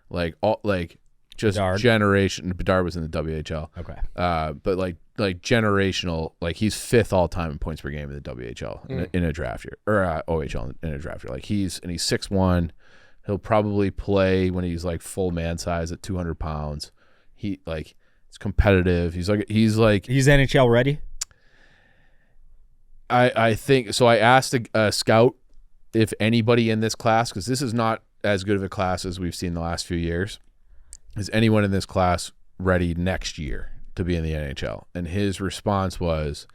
like all like just Bedard. generation. Bedard was in the WHL. Okay. But like generational, like he's 5th all time in points per game in the WHL in a draft year or OHL in a draft year. Like he's 6'1". He'll probably play when he's like full man size at 200 pounds. He like it's competitive. He's NHL ready. I think so. I asked a scout if anybody in this class, because this is not as good of a class as we've seen the last few years. Is anyone in this class ready next year to be in the NHL? And his response was,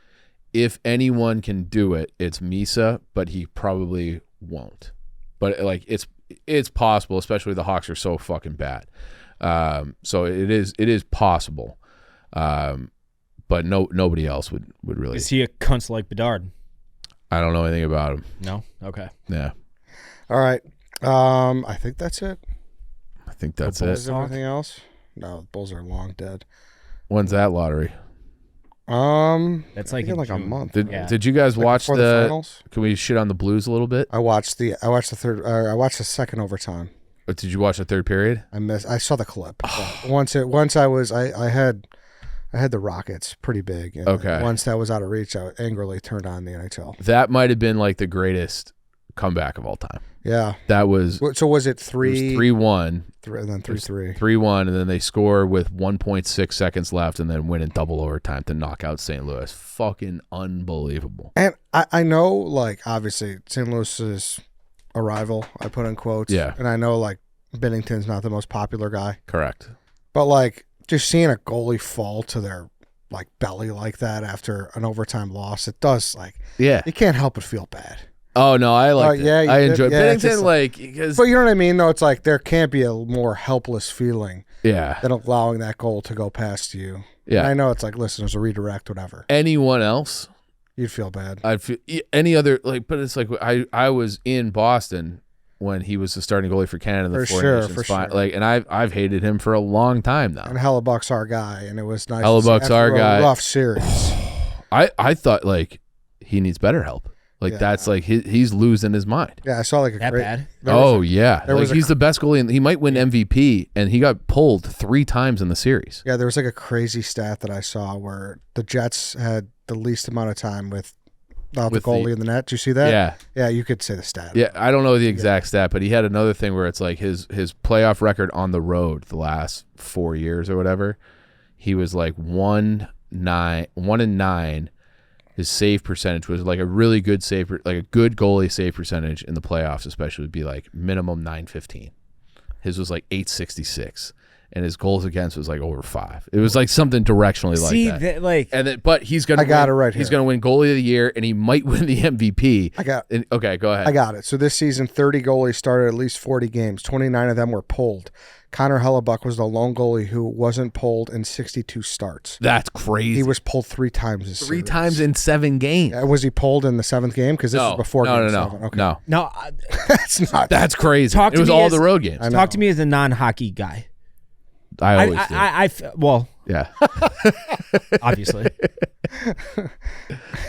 if anyone can do it, it's Misa, but he probably won't. But like it's possible, especially the Hawks are so fucking bad. So it is possible. But nobody else would really. Is he a cunt like Bedard? I don't know anything about him. No. Okay. Yeah, All right. I think that's it. I think that's Is it. there anything else? No, the Bulls are long dead. When's that lottery? That's like in in like a June. month. Did you guys Like watch before the? finals? Can we shit on the Blues a little bit? I watched the second overtime. Did you watch the third period? I saw the clip. Once I I had the Rockets pretty big. And Okay. once that was out of reach, I angrily turned on the NHL. That might have been like the greatest comeback of all time. Yeah. That was So was it 3-1. and then 3-3? 3-1, and then they score with 1.6 seconds left and then win in double overtime to knock out St. Louis. Fucking unbelievable. And I know, like, obviously, St. Louis's a rival, I put in quotes. Yeah. And I know, like, Binnington's not the most popular guy. Correct. But, like, just seeing a goalie fall to their, like, belly like that after an overtime loss, it does, like, Yeah. you can't help but feel bad. Oh, no, I like it. yeah, you I did. enjoyed Yeah, it's Binnington, just like, because, But you know what I mean? Though it's like there can't be a more helpless feeling yeah. than allowing that goal to go past you. Yeah. And I know it's like, listen, there's a redirect, whatever. Anyone else, You'd feel bad. I'd feel any other, like, but it's like I was in Boston when he was the starting goalie for Canada in the For Four sure, Nations for final. sure. Like, and I've hated him for a long time now. And Hellebuck's our guy, and it was nice. Hellebuck's after our a guy. Rough series. I thought, like, he needs better help. Like, Yeah. that's like he's losing his mind. Yeah, I saw like a That great. bad? there was Oh a- yeah, there like was a he's the best goalie, and he might win MVP, and he got pulled 3 times in the series. Yeah, there was like a crazy stat that I saw where the Jets had the least amount of time without the With the- goalie in the net. Did you see that? Yeah, Yeah, you could say the stat. yeah. I don't know the exact stat, but he had another thing where it's like his playoff record on the road the last 4 years or whatever. He was like 1-9. His save percentage was like a really good like a good goalie save percentage in the playoffs, especially would be like minimum 915. His was like 866, and his goals against was like over 5. It was like something directionally See, like that. like And then, but he's gonna. I got win, it right He's here. gonna win goalie of the year, and he might win the MVP. Okay, go ahead. I got it. So this season, 30 goalies started at least 40 games. 29 of them were pulled. Connor Hellebuck was the lone goalie who wasn't pulled in 62 starts. That's crazy. He was pulled 3 times this 3 series. times in 7 games. Was he pulled in the 7th game? Because this No, was before no, game no, 7. no, Okay. no. no, That's not. That's crazy. Talk It to was me all as- the road games. I know. talk to me as a non-hockey guy. I always do. Well, Yeah. obviously.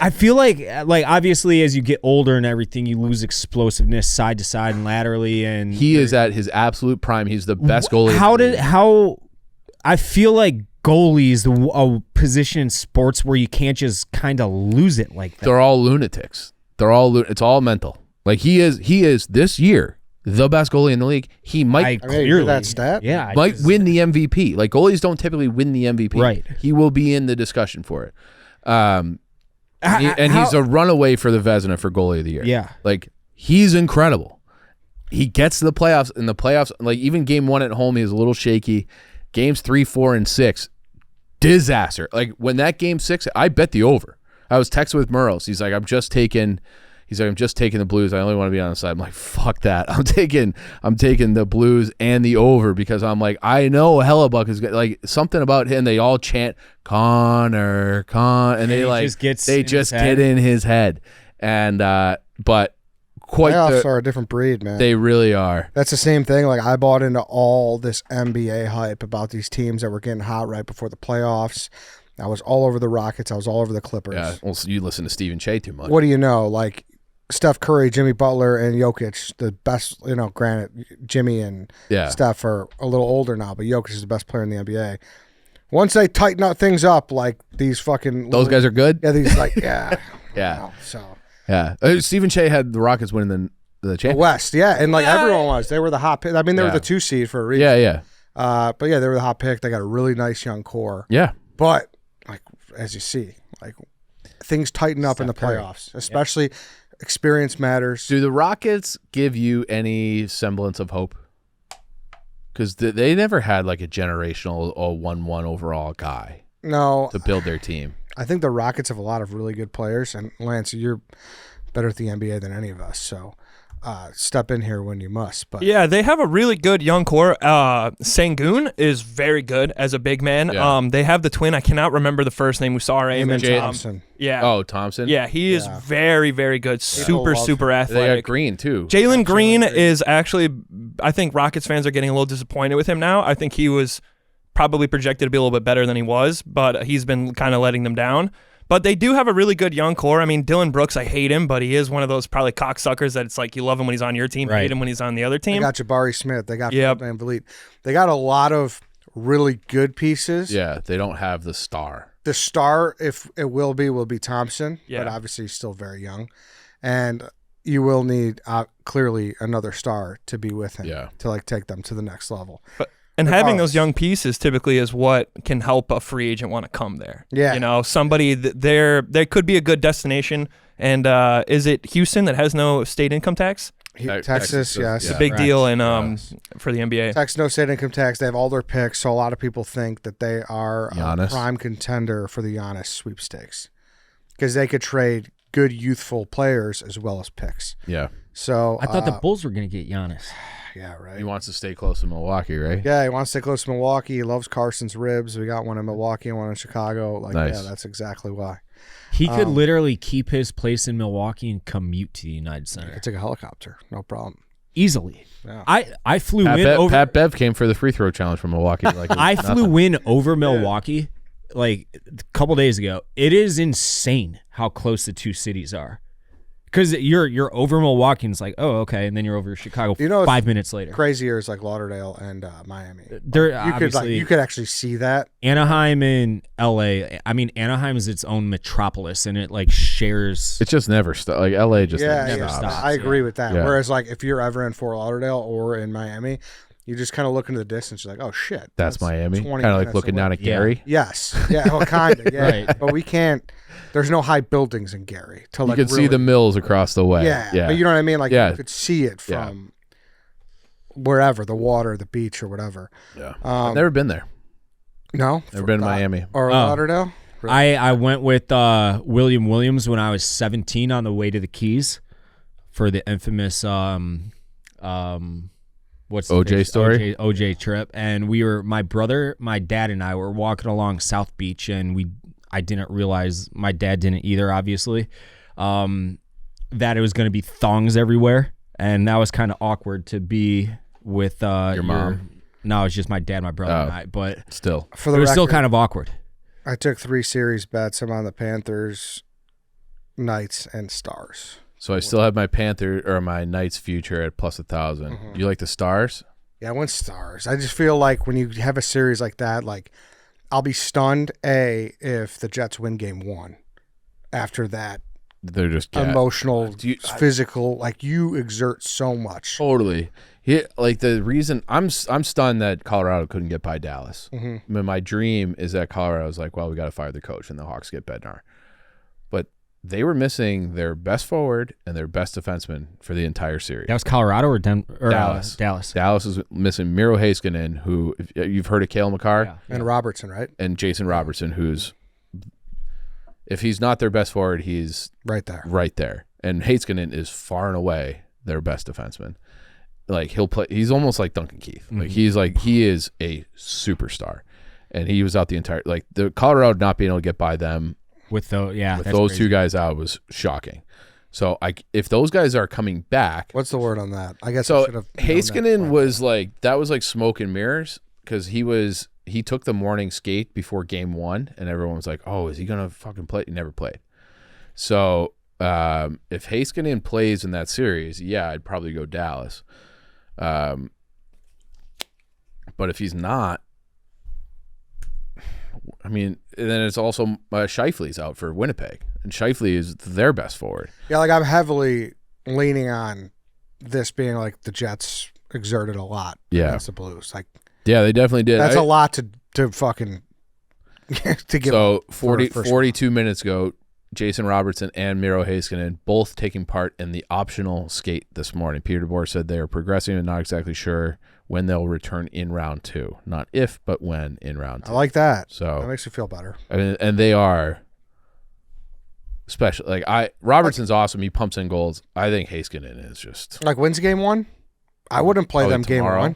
I feel like obviously as you get older and everything, you lose explosiveness side to side and laterally, and He is at his absolute prime. He's the best goalie. How I feel like goalies a position in sports where you can't just kind of lose it like that. They're all lunatics. It's all mental. Like he is this year the best goalie in the league. He might I mean, you clearly hear that stat? Yeah, I might just- win the MVP. Like goalies don't typically win the MVP. Right. He will be in the discussion for it. And How- he's a runaway for the Vezina for goalie of the year. Yeah. Like he's incredible. He gets to the playoffs. In the playoffs, like even game 1 at home, he was a little shaky. Games 3, 4, and 6, disaster. Like when that game 6, I bet the over. I was texting with Murrows. He's like, I'm just taking the Blues. I only want to be on the side. I'm like, fuck that. I'm taking the Blues and the over because I'm like, I know Hellebuck is like something about him. They all chant Connor, and they he just gets in his get head. in his head. And but quite Playoffs are a different breed, man. they really are. That's the same thing. Like I bought into all this NBA hype about these teams that were getting hot right before the playoffs. I was all over the Rockets. I was all over the Clippers. Yeah. Well, so you listen to Stephen Che too much. What do you know? Like Steph Curry, Jimmy Butler, and Jokic, the best. You know, granted, Jimmy and Yeah. Steph are a little older now, but Jokic is the best player in the NBA. Once they tighten up things up, like these fucking Those guys are good. yeah, these like yeah, Yeah. wow, so. Yeah. Stephen Che had the Rockets winning the The championship. West, yeah, and like everyone was. They were the hot pick. I mean, they were Yeah. the 2 seed for a reason. Yeah. Yeah. But yeah, they were the hot pick. They got a really nice young core. Yeah. But like as you see, like things tighten up in the Steph Curry. playoffs, especially experience matters. Do the Rockets give you any semblance of hope? Because they never had like a generational 1-1 overall guy No, to build their team. I think the Rockets have a lot of really good players, and Lance, you're better at the NBA than any of us, so step in here when you must. But Yeah, they have a really good young core. Sengun is very good as a big man. Yeah. They have the twin. I cannot remember the first name. Usara Eamon Eamon. Thompson. Yeah. Oh, Thompson. Yeah, he is Yeah. very, very good. Super, love super They got athletic. Green too. Jalen Green is actually, I think Rockets fans are getting a little disappointed with him now. I think he was probably projected to be a little bit better than he was, but he's been kind of letting them down. But they do have a really good young core. I mean, Dylan Brooks, I hate him, but he is one of those probably cocksuckers that it's like you love him when he's on your team, Right. hate him when he's on the other They team. got Jabari Smith. They got Yep. Van Vliet. They got a lot of really good pieces. Yeah, they don't have the star. The star, if it will be Thompson, Yeah. but obviously he's still very young. And you will need clearly another star to be with him to like take them to the next level. And having those young pieces typically is what can help a free agent want to come there. Yeah. You know, somebody there could be a good destination. And is it Houston that has no state income tax? Texas, yes. It's a big deal in for the NBA. Texas, no state income tax. They have all their picks, so a lot of people think that they are a Giannis. prime contender for the Giannis sweepstakes because they could trade good youthful players as well as picks. Yeah. So I thought the Bulls were going to get Giannis. Yeah, right. He wants to stay close to Milwaukee, right? Yeah, he wants to stay close to Milwaukee. He loves Carson's ribs. We got one in Milwaukee and one in Chicago. Like, Nice. yeah, that's exactly why. He could literally keep his place in Milwaukee and commute to the United Center It's like a helicopter, no problem. easily. Yeah. I flew in over. Pat Bev came for the free throw challenge from Milwaukee. Like it was I nothing. flew in over Milwaukee like a couple days ago. It is insane how close the two cities are. Because you're over Milwaukee and it's like, oh, okay, and then you're over Chicago 5 minutes later. Crazier is like Lauderdale and Miami. You could actually see that. Anaheim and LA. I mean, Anaheim is its own metropolis and it like shares. It's just never like LA just Yeah, never stops. I agree with that. Yeah. Whereas like if you're ever in Fort Lauderdale or in Miami, you just kind of look into the distance. You're like, oh shit, That's Miami. 20 Kind of like minutes looking away. down at Gary. Yes, yeah, well, kind of, yeah. Right. But we can't. There's no high buildings in Gary. To You like can see really- the mills across the way. Yeah, but you know what I mean. Like Yeah. you could see it Yeah. from wherever, the water, the beach, or whatever. Yeah. I've never been there. No, Never been to Miami. or Lauderdale. I went with William Williams when I was 17 on the way to the Keys for the infamous what's the OJ big- story? OJ trip, and my brother, my dad, and I were walking along South Beach, and I didn't realize, my dad didn't either, obviously, that it was going to be thongs everywhere, and that was kind of awkward to be with your mom. No, it's just my dad, my brother, and I. But Still. For it the was still record, kind of awkward. I took 3 series bets. I'm on the Panthers, Knights, and Stars. So I still have my Panther or my Knights future at plus 1,000. Mm-hmm. You like the Stars? Yeah, I went Stars. I just feel like when you have a series like that, like I'll be stunned if the Jets win game 1. After that, They're just emotional, physical, like you exert so much. Totally. Like the reason I'm stunned that Colorado couldn't get by Dallas. Mm-hmm. I mean, my dream is that Colorado's like, well, we got to fire the coach and the Hawks get Bednar. But they were missing their best forward and their best defenseman for the entire series. That was Colorado or Dallas. Dallas. Dallas is missing Miro Heiskanen, who if you've heard of Cale Makar, Yeah. And Robertson, right? and Jason Robertson, who's if he's not their best forward, he's Right there. right there. And Heiskanen is far and away their best defenseman. Like he'll play. He's almost like Duncan Keith. Like he is a superstar, and he was out the entire the Colorado not being able to get by them With those, with that's those crazy. two guys out was shocking. So if those guys are coming back, What's the word on that? I guess I so should have known that. Heiskanen was that was like smoke and mirrors because he took the morning skate before game 1, and everyone was like, oh, is he gonna fucking play? He never played. So if Heiskanen plays in that series, yeah, I'd probably go Dallas. But if he's not, I mean, and then it's also Scheifele's out for Winnipeg, and Scheifele is their best forward. Yeah, like I'm heavily leaning on this being like the Jets exerted a lot against the Blues. Like, Yeah, they definitely did. that's a lot to fucking to give. So up for 42 minutes ago, Jason Robertson and Miro Heiskanen both taking part in the optional skate this morning. Peter DeBoer said they are progressing and not exactly sure when they'll return in round 2. Not if, but when in round 2. I like that. So That makes me feel better. and they are special. Like Robertson's awesome. He pumps in goals. I think Heiskanen is just Like wins game 1, I wouldn't play Probably them game tomorrow. 1.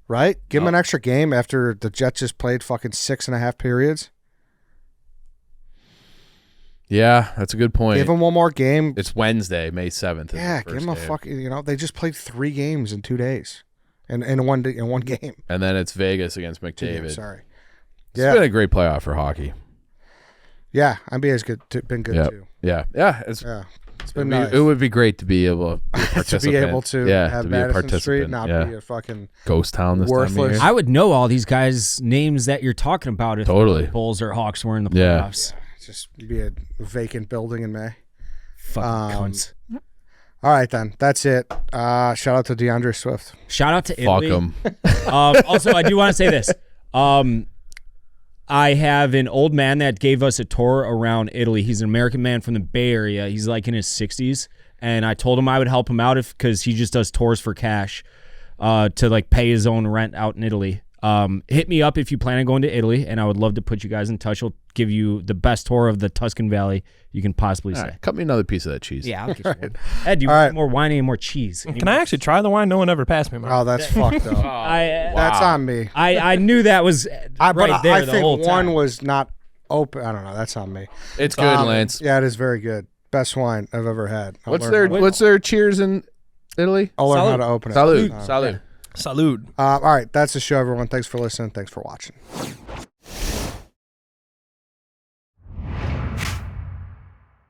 Right? Give them No. an extra game after the Jets just played fucking 6.5 periods. yeah. That's a good point. Give them one more game. It's Wednesday, May 7th. is Yeah, the give first them a game. fucking. They just played 3 games in 2 days, in one game. And then it's Vegas against 2 McDavid. games, sorry. It's Yeah, been a great playoff for hockey. yeah. NBA's been good Yep. too. Yeah. It's Yeah. It's been nice. It would be great to be able to be a to participant. be able to have to be a Madison participant. Street, not yeah. be a fucking ghost town this worthless. time of I year. would know all these guys' names that you're talking about if Totally. the Bulls or Hawks were in the Yeah. playoffs. just be a vacant building in May. Fucking cunts. All right, then. That's it. Shout out to DeAndre Swift. Shout out to Fuck Italy. them. Also, I do want to say this. I have an old man that gave us a tour around Italy. He's an American man from the Bay Area. He's like in his 60s. And I told him I would help him out because he just does tours for cash to like pay his own rent out in Italy. Hit me up if you plan on going to Italy, and I would love to put you guys in touch. He'll give you the best tour of the Tuscan Valley you can possibly All say. right, cut me another piece of that cheese. Yeah, I'll get you one. Ed, do you All want right. more wine and more cheese? Can I actually try the wine? No one ever passed me. Oh, that's fucked up. That's on me. I knew that was But right there I the think whole time. one was not open. I don't know. That's on me. It's good, Lance. Yeah, it is very good. Best wine I've ever had. What's their cheers in Italy? I'll learn how Salud. to open it. Salud. Salud. Salud. All right, that's the show, everyone. Thanks for listening. Thanks for watching.